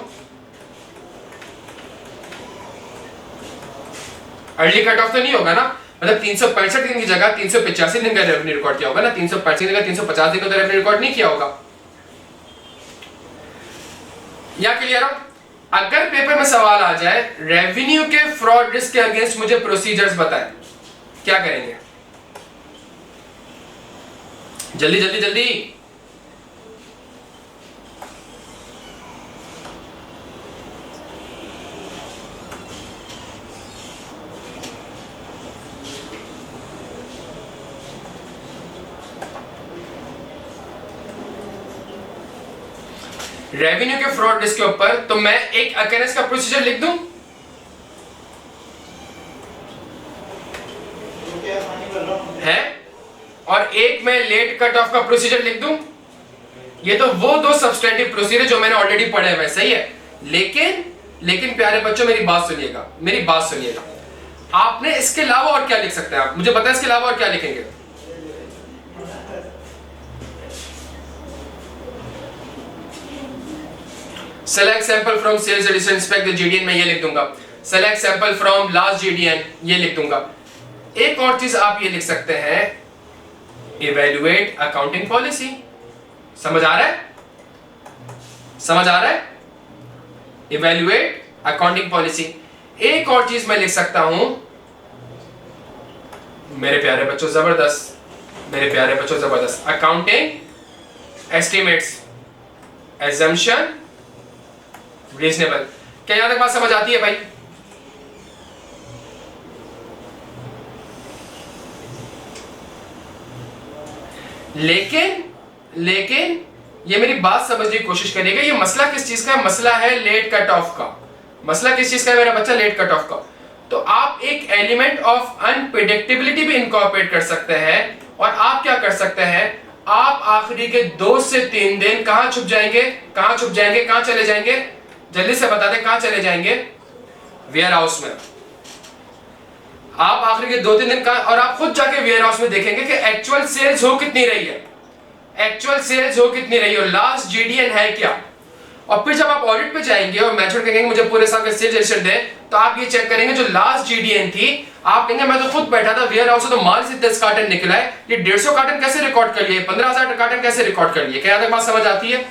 अर्ली कट ऑफ तो नहीं होगा ना? मतलब 365 दिन की जगह 385 दिन का रेवेन्यू रिकॉर्ड किया होगा ना? 385 दिन का 350 दिन का तो रेवेन्यू रिकॉर्ड नहीं किया होगा। या क्लियर हो? अगर पेपर में सवाल आ जाए रेवेन्यू के फ्रॉड रिस्क के अगेंस्ट मुझे प्रोसीजर्स बताएं, क्या करेंगे? जल्दी जल्दी जल्दी। रेवेन्यू के फ्रॉड रिस्क के ऊपर तो मैं एक अकरेंस का प्रोसीजर लिख दूं, है, और एक मैं लेट कट ऑफ का प्रोसीजर लिख दूं। ये तो वो दो सब्सटेंटिव प्रोसीजर जो मैंने ऑलरेडी पढ़े हुए, सही है? लेकिन प्यारे बच्चों मेरी बात सुनिएगा, मेरी बात सुनिएगा। आपने इसके अलावा और क्या लिख सकते हैं? आप मुझे बताएं इसके अलावा और क्या लिखेंगे? Select sample from sales addition inspect the GDN, मैं ये लिख दूंगा। Select sample from last GDN, ये लिख दूंगा। एक और चीज आप ये लिख सकते हैं, इवैल्यूएट अकाउंटिंग पॉलिसी। समझ आ रहा है? समझ आ रहा है? Evaluate accounting policy. एक और चीज मैं लिख सकता हूं मेरे प्यारे बच्चों, जबरदस्त, मेरे प्यारे बच्चों जबरदस्त, अकाउंटिंग एस्टिमेट्स, assumption रीजनेबल। क्या यहां तक बात समझ आती है भाई? लेकिन ये मेरी बात समझने की कोशिश करिएगा। ये मसला किस चीज का है? मसला है लेट कट ऑफ का। मसला किस चीज का है मेरा बच्चा? लेट कट ऑफ का। तो आप एक एलिमेंट ऑफ अनप्रिडिक्टेबिलिटी भी इनकॉर्पोरेट कर सकते हैं। और आप क्या कर सकते हैं? आप आखिरी के 2 से 3 दिन कहां छुप जाएंगे? कहां छुप जाएंगे? कहां चले जाएंगे? जल्दी से बता दें, कहां चले जाएंगे? वेयर हाउस में। आप आखिरी के 2-3 दिन का, और आप खुद जाके वेयर हाउस में देखेंगे कि एक्चुअल सेल्स हो कितनी रही है, एक्चुअल सेल्स हो कितनी रही है, और लास्ट जीडीएन है क्या। और फिर जब आप ऑडिट पे जाएंगे और मैनेजमेंट कहेंगे मुझे पूरे साल का सेल्स रजिस्टर दें, तो आप ये चेक करेंगे जो लास्ट जीडीएन थी, आप कहेंगे मैं तो खुद बैठा था वेयर हाउस से, तो माल से 10 कार्टन निकला है, ये 150 कार्टन कैसे रिकॉर्ड कर लिए, 15,000 कार्टन कैसे रिकॉर्ड कर लिए। क्या तक बात समझ आती है?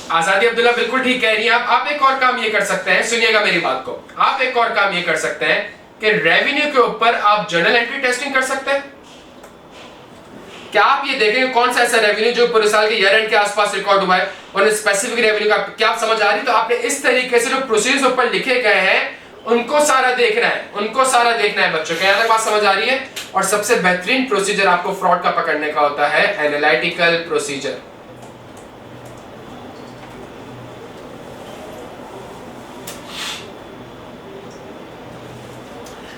आजादी अब्दुल्ला बिल्कुल ठीक कह रही हैं आप एक और काम ये कर सकते हैं, सुनिएगा मेरी बात को। आप एक और काम ये कर सकते हैं कि रेवेन्यू के ऊपर आप जर्नल एंट्री टेस्टिंग कर सकते हैं। क्या आप ये देखेंगे कौन सा ऐसा रेवेन्यू जो पूरे साल के ईयर एंड के आसपास रिकॉर्ड हुआ है और स्पेसिफिक रेवेन्यू का क्या आप समझ आ रही है? तो आपने इस तरीके से जो प्रोसीजर्स ऊपर लिखे गए हैं उनको सारा देखना है, उनको सारा देखना है बच्चों। क्या तक बात समझ आ रही है? और सबसे बेहतरीन प्रोसीजर आपको फ्रॉड का पकड़ने का होता है एनालिटिकल प्रोसीजर।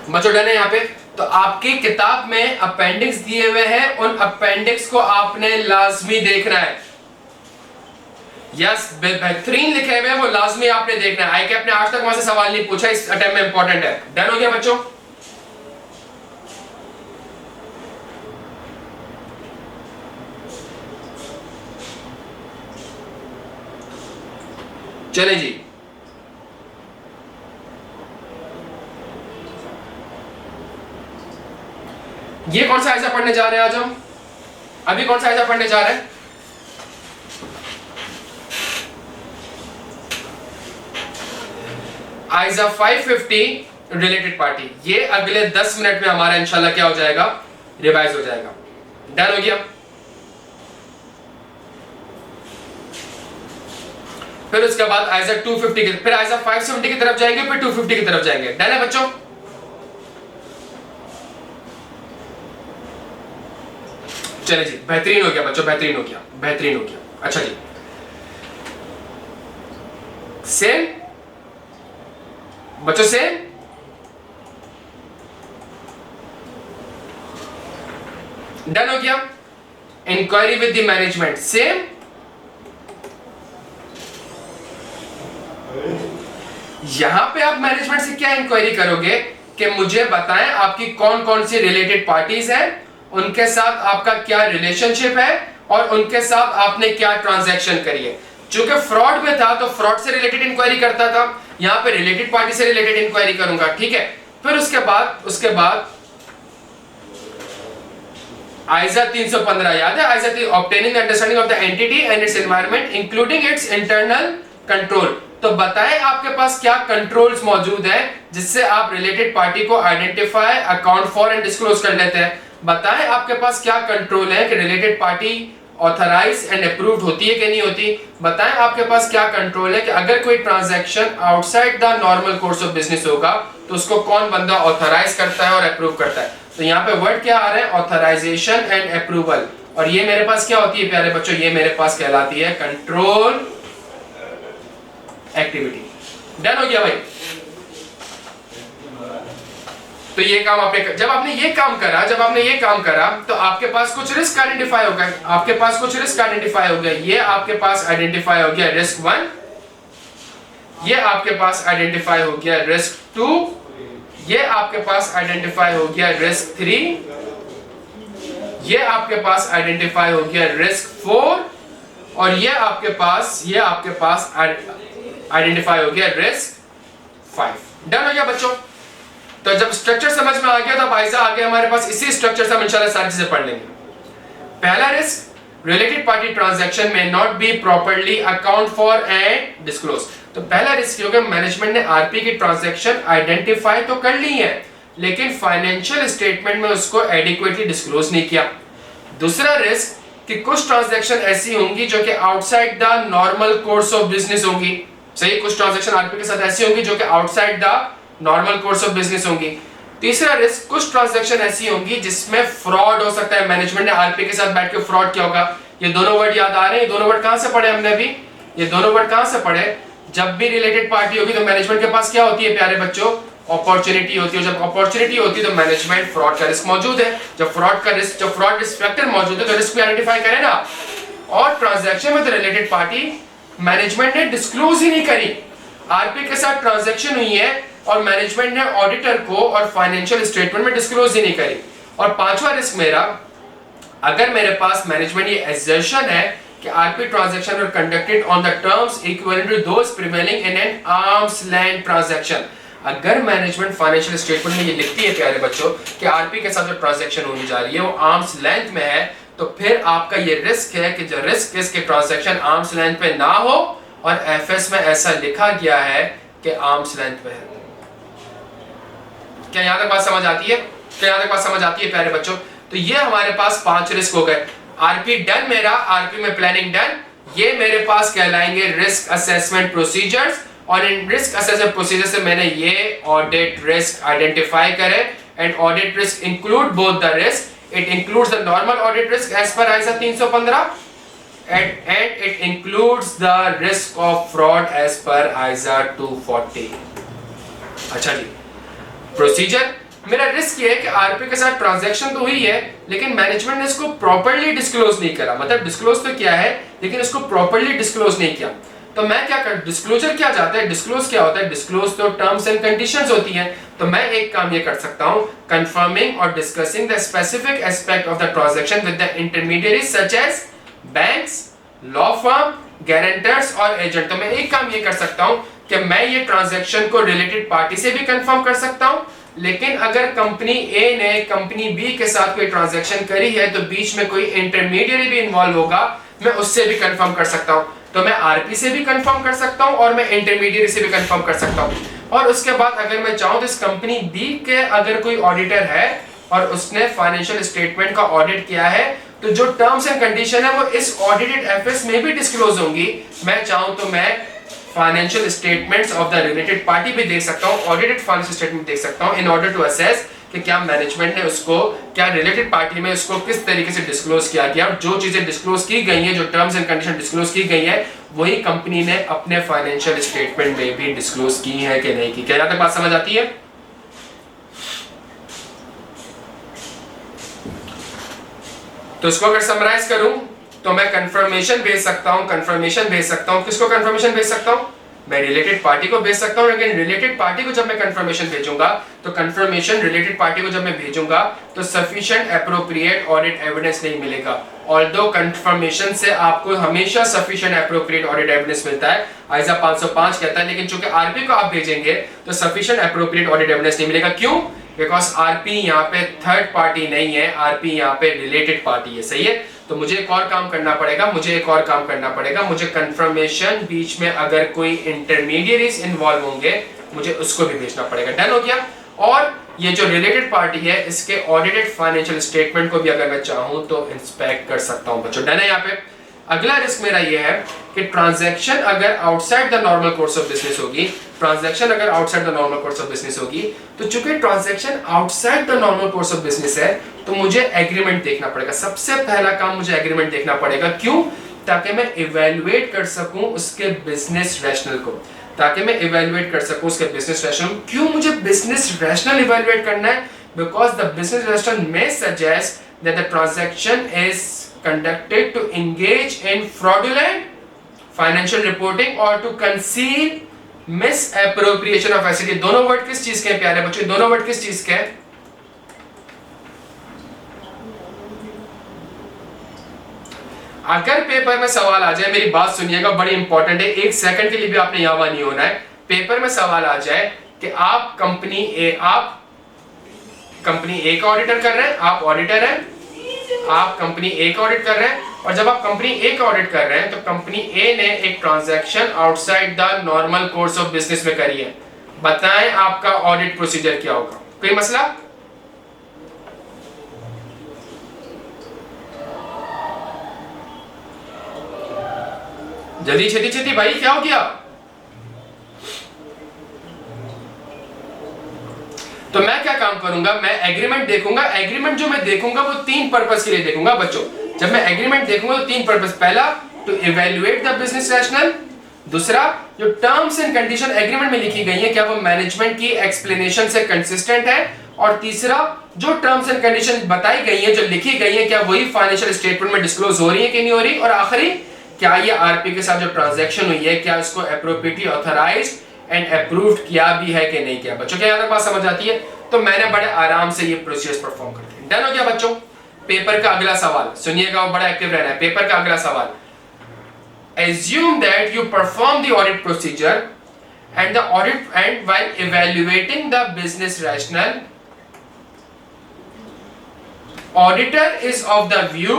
बच्चों डन है यहाँ पे? तो आपकी किताब में अपेंडिक्स दिए हुए हैं, उन अपेंडिक्स को आपने लाजमी देखना है। यस, बेहतरीन लिखे हुए हैं, वो लाजमी आपने देखना है। आईकेप ने आज तक वहां से सवाल नहीं पूछा, इस अटेम्प्ट में इंपॉर्टेंट है। डन हो गया बच्चों? चले जी, ये कौन सा आयजा पढ़ने जा रहे हैं आज हम? अभी कौन सा आयजा पढ़ने जा रहे हैं? Aiza 550 related party. ये अगले 10 मिनट में हमारा इंशाल्लाह क्या हो जाएगा? रिवाइज हो जाएगा। डन हो गया? फिर उसके बाद आयजा 250 की, फिर आयजा 570 की तरफ जाएंगे, फिर 250 की तरफ जाएंगे। डन है बच्चों? चले जी, बेहतरीन हो गया बच्चों, बेहतरीन हो गया, बेहतरीन हो गया। अच्छा जी, सेम बच्चों, सेम डन हो गया। Inquiry with the management, same. यहां पे आप मैनेजमेंट से क्या इंक्वायरी करोगे कि मुझे बताएं आपकी कौन कौन सी रिलेटेड पार्टीज हैं, उनके साथ आपका क्या रिलेशनशिप है और उनके साथ आपने क्या ट्रांजैक्शन करी है। चूंकि फ्रॉड में था तो फ्रॉड से रिलेटेड इंक्वायरी करता था, यहां पे रिलेटेड पार्टी से रिलेटेड इंक्वायरी करूंगा, ठीक है। फिर उसके बाद आयजा 315 याद है? ISA obtaining understanding of the entity and its environment including its internal control. तो बताएं आपके पास क्या कंट्रोल्स मौजूद हैं जिससे आप रिलेटेड पार्टी को identify, account for and disclose कर लेते हैं। बताएं आपके पास क्या कंट्रोल है कि related party authorise and approved होती है कि नहीं होती। बताएं आपके पास क्या कंट्रोल है कि अगर कोई transaction outside the normal course of business होगा तो उसको कौन बंदा ऑथराइज करता है और अप्रूव करता है। तो यहाँ पे वर्ड क्या आ रहा है? Authorisation and approval. और ये मेरे पास क्या होती है प्यारे बच्चों? ये मेरे पास कहलाती है कंट्रोल एक्टिविटी। डन हो गया भाई? तो ये काम आपने, जब आपने ये काम करा तो आपके पास कुछ रिस्क आइडेंटिफाई हो गए, आपके पास कुछ रिस्क आइडेंटिफाई हो गए। ये आपके पास आइडेंटिफाई हो गया रिस्क 1, ये आपके पास आइडेंटिफाई हो गया रिस्क 2, ये आपके पास आइडेंटिफाई हो गया रिस्क 3, ये आपके पास आइडेंटिफाई हो गया रिस्क 4 और ये आपके पास आइडेंटिफाई हो गया रिस्क 5। डन हो गया बच्चों? तो जब स्ट्रक्चर समझ में आ गया तो आइजा आगे हमारे पास इसी स्ट्रक्चर से हम इंशाल्लाह सारी चीजें पढ़ लेंगे। पहला रिस्क, रिलेटेड पार्टी ट्रांजैक्शन में not be properly account for and disclose. तो पहला रिस्क क्योंकि मैनेजमेंट ने आरपी की ट्रांजैक्शन आइडेंटिफाई तो कर ली है लेकिन फाइनेंशियल स्टेटमेंट में उसको एडिक्वेटली डिस्क्लोज नहीं किया। दूसरा रिस्क कि कुछ ट्रांजैक्शन ऐसी होंगी जो कि outside the normal course of business होंगी। सही, कुछ ट्रांजैक्शन आरपी के साथ ऐसी होंगी जो कि outside the normal course of business होंगी। तीसरा रिस्क, कुछ ट्रांजैक्शन ऐसी होंगी जिसमें फ्रॉड हो सकता है। मैनेजमेंट ने आरपी के साथ बैठ के फ्रॉड किया होगा। ये दोनों वर्ड याद आ रहे हैं? ये दोनों वर्ड कहां से पढ़े हमने अभी? ये दोनों वर्ड कहां से पढ़े? जब भी रिलेटेड पार्टी होगी तो मैनेजमेंट के पास क्या होती है प्यारे बच्चों? अपॉर्चुनिटी होती है। जब अपॉर्चुनिटी होती है तो मैनेजमेंट फ्रॉड का रिस्क मौजूद है। जब फ्रॉड रिस्क फैक्टर मौजूद है तो रिस्क भी आइडेंटिफाई करें ना। और ट्रांजैक्शन में तो रिलेटेड पार्टी मैनेजमेंट ने डिस्क्लोज ही नहीं करी। आरपी के साथ ट्रांजैक्शन हुई है और मैनेजमेंट ने ऑडिटर को और फाइनेंशियल स्टेटमेंट में डिस्क्लोज ही नहीं करी। और पांचवा रिस्क मेरा, अगर मेरे पास मैनेजमेंट ये असर्शन है कि RP transaction were conducted on the terms equivalent to those prevailing in an arm's length transaction. अगर मैनेजमेंट फाइनेंशियल स्टेटमेंट में ये लिखती है प्यारे बच्चों कि आरपी के साथ जो ट्रांजैक्शन होने जा रही है वो आर्म्स लेंथ में है, तो फिर आपका ये रिस्क है कि जो रिस्क इसके ट्रांजैक्शन आर्म्स लेंथ पे ना हो और एफएस में ऐसा लिखा गया है कि आर्म्स लेंथ पे है। क्या यहां तक बात समझ आती है? क्या यहां तक बात समझ आती है प्यारे बच्चों? तो ये हमारे पास 5 रिस्क हो गए। आरपी डन मेरा, आरपी में प्लानिंग डन, ये मेरे पास कहलाएंगे रिस्क असेसमेंट प्रोसीजर्स। और इन रिस्क असेसमेंट प्रोसीजर से मैंने ये ऑडिट रिस्क आइडेंटिफाई करे। And audit risk include both the risk, it includes the normal audit risk as per ISA 315 and it includes the risk of fraud as per ISA 240। अच्छा जी, procedure मेरा risk ये है कि RP के साथ transaction तो हुई है लेकिन मैनेजमेंट ने इसको प्रॉपर्ली डिस्क्लोज नहीं करा। मतलब डिस्क्लोज तो किया है लेकिन इसको प्रॉपर्ली डिस्क्लोज नहीं किया। तो मैं क्या कर, डिस्क्लोजर क्या जाता है, डिस्क्लोज क्या होता है? डिस्क्लोज तो टर्म्स एंड कंडीशंस होती हैं। तो मैं एक काम ये कर सकता हूं, कंफर्मिंग और discussing the specific aspect of the transaction with the intermediary such as banks, law firm, guarantors और एजेंट। तो मैं एक काम ये कर सकता हूं कि मैं ये ट्रांजैक्शन को रिलेटेड पार्टी से भी कंफर्म कर सकता हूं, लेकिन अगर कंपनी ए ने कंपनी बी के साथ कोई ट्रांजैक्शन करी है तो बीच में कोई इंटरमीडियरी भी इन्वॉल्व होगा, मैं उससे भी कंफर्म कर सकता हूं। तो मैं आरपी से भी कंफर्म कर सकता हूं और मैं इंटरमीडियरी से भी कंफर्म कर सकता हूं। और उसके बाद अगर मैं चाहूं तो इस कंपनी बी के अगर कोई ऑडिटर है और उसने फाइनेंशियल स्टेटमेंट का ऑडिट किया है तो जो टर्म्स एंड कंडीशन है वो इस ऑडिटेड एफएस में भी डिस्क्लोज होंगी। मैं चाहूं तो मैं financial statements of the related party भी देख सकता हूं, ऑडिटेड फाइनेंशियल स्टेटमेंट देख सकता हूं इन ऑर्डर टू असेस कि क्या मैनेजमेंट ने उसको, क्या रिलेटेड पार्टी में उसको किस तरीके से डिस्क्लोज किया गया। जो चीजें डिस्क्लोज की गई हैं, जो टर्म्स एंड कंडीशन डिस्क्लोज की गई है, वही कंपनी ने अपने फाइनेंशियल स्टेटमेंट में भी डिस्क्लोज की है कि नहीं की। क्या यहां तक बात समझ आती है? तो इसको अगर समराइज करूं तो मैं कंफर्मेशन भेज सकता हूं, कंफर्मेशन भेज सकता हूं। किसको कंफर्मेशन भेज सकता हूं? मैं रिलेटेड पार्टी को भेज सकता हूं। लेकिन रिलेटेड पार्टी को जब मैं कंफर्मेशन भेजूंगा तो कंफर्मेशन रिलेटेड पार्टी को जब मैं भेजूंगा तो सफिशिएंट एप्रोप्रिएट ऑडिट एविडेंस नहीं मिलेगा। ऑल्दो कंफर्मेशन से आपको हमेशा सफिशिएंट एप्रोप्रिएट ऑडिट एविडेंस मिलता है, आईसा 505 कहता है। लेकिन चूंकि आरपी को आप भेजेंगे तो सफिशिएंट एप्रोप्रिएट ऑडिट एविडेंस नहीं मिलेगा। क्यों? बिकॉज आरपी यहाँ पे थर्ड पार्टी नहीं है, आरपी यहाँ पे रिलेटेड पार्टी है। सही है? तो मुझे एक और काम करना पड़ेगा, मुझे कंफर्मेशन बीच में अगर कोई इंटरमीडियरीज इन्वॉल्व होंगे मुझे उसको भी भेजना पड़ेगा। डन हो गया? और ये जो रिलेटेड पार्टी है इसके ऑडिटेड फाइनेंशियल स्टेटमेंट को भी अगर मैं चाहूं तो इंस्पेक्ट कर सकता हूं। बच्चों डन है यहाँ पे? अगला रिस्क मेरा ये है कि ट्रांजैक्शन अगर outside the normal course of business होगी, ट्रांजैक्शन अगर outside the normal course of business होगी, तो चूंकि transaction outside the normal course of business है तो मुझे एग्रीमेंट देखना पड़ेगा। सबसे पहला काम मुझे एग्रीमेंट देखना पड़ेगा। क्यों? ताकि मैं इवैल्यूएट कर सकूं उसके बिजनेस रैशनल को, ताकि मैं इवैल्यूएट कर सकूं उसके बिजनेस रैशनल। क्यों मुझे बिजनेस रैशनल इवैल्यूएट करना है? Because the business rational may suggest that the transaction is conducted to engage in fraudulent financial reporting or to conceal misappropriation of asset। दोनों वर्ड किस चीज के हैं प्यारे बच्चों? दोनों वर्ड किस चीज के हैं? अगर पेपर में सवाल आ जाए, मेरी बात सुनिएगा, बड़ी इंपॉर्टेंट है, एक सेकंड के लिए भी आपने यहां नहीं होना है। पेपर में सवाल आ जाए कि आप कंपनी ए का ऑडिटर कर रहे हैं, आप ऑडिटर हैं, आप कंपनी ए का ऑडिट कर रहे हैं, और जब आप कंपनी ए का ऑडिट कर रहे हैं तो कंपनी ए ने एक transaction outside the normal course of business में करी है। बताएं आपका ऑडिट प्रोसीजर क्या होगा? कोई मसला? जल्दी छेती छेती भाई, क्या हो गया? तो मैं क्या काम करूंगा? मैं एग्रीमेंट देखूंगा। एग्रीमेंट जो मैं देखूंगा वो 3 पर्पस के लिए देखूंगा बच्चों। जब मैं एग्रीमेंट देखूंगा तो 3 पर्पस। पहला, to evaluate the business rational. दूसरा, जो टर्म्स एंड कंडीशन एग्रीमेंट में लिखी गई है क्या वो मैनेजमेंट की एक्सप्लेनेशन से कंसिस्टेंट है। और तीसरा, जो टर्म्स एंड कंडीशन बताई गई है, जो लिखी गई है, क्या वही फाइनेंशियल स्टेटमेंट में डिस्क्लोज हो रही है कि नहीं हो रही। और आखिरी, क्या ये आरपी के साथ जो ट्रांजैक्शन हुई है क्या इसको एप्रोप्रिएटली ऑथराइज्ड एंड अप्रूव्ड किया भी है कि नहीं किया। बच्चों क्या यहां तक बात समझ आती है? तो मैंने बड़े आराम से ये प्रोसीजर्स परफॉर्म कर दिए। डन हो गया बच्चों? पेपर का अगला सवाल सुनिएगा, वो बड़ा एक्टिव रहना है। पेपर का अगला सवाल, assume that you perform the audit procedure and while evaluating the business rationale, auditor is of the view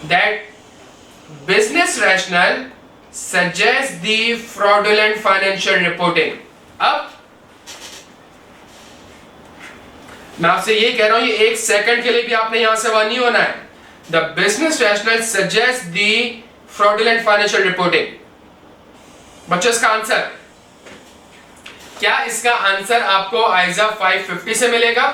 that business rationale suggests the fraudulent financial reporting। अब मैं आपसे ये कह रहा हूं, ये एक सेकंड के लिए भी आपने यहां से वहां नहीं होना है। The business rational suggest the fraudulent financial reporting. बच्चों इसका आंसर क्या? इसका आंसर आपको आइजा 550 से मिलेगा।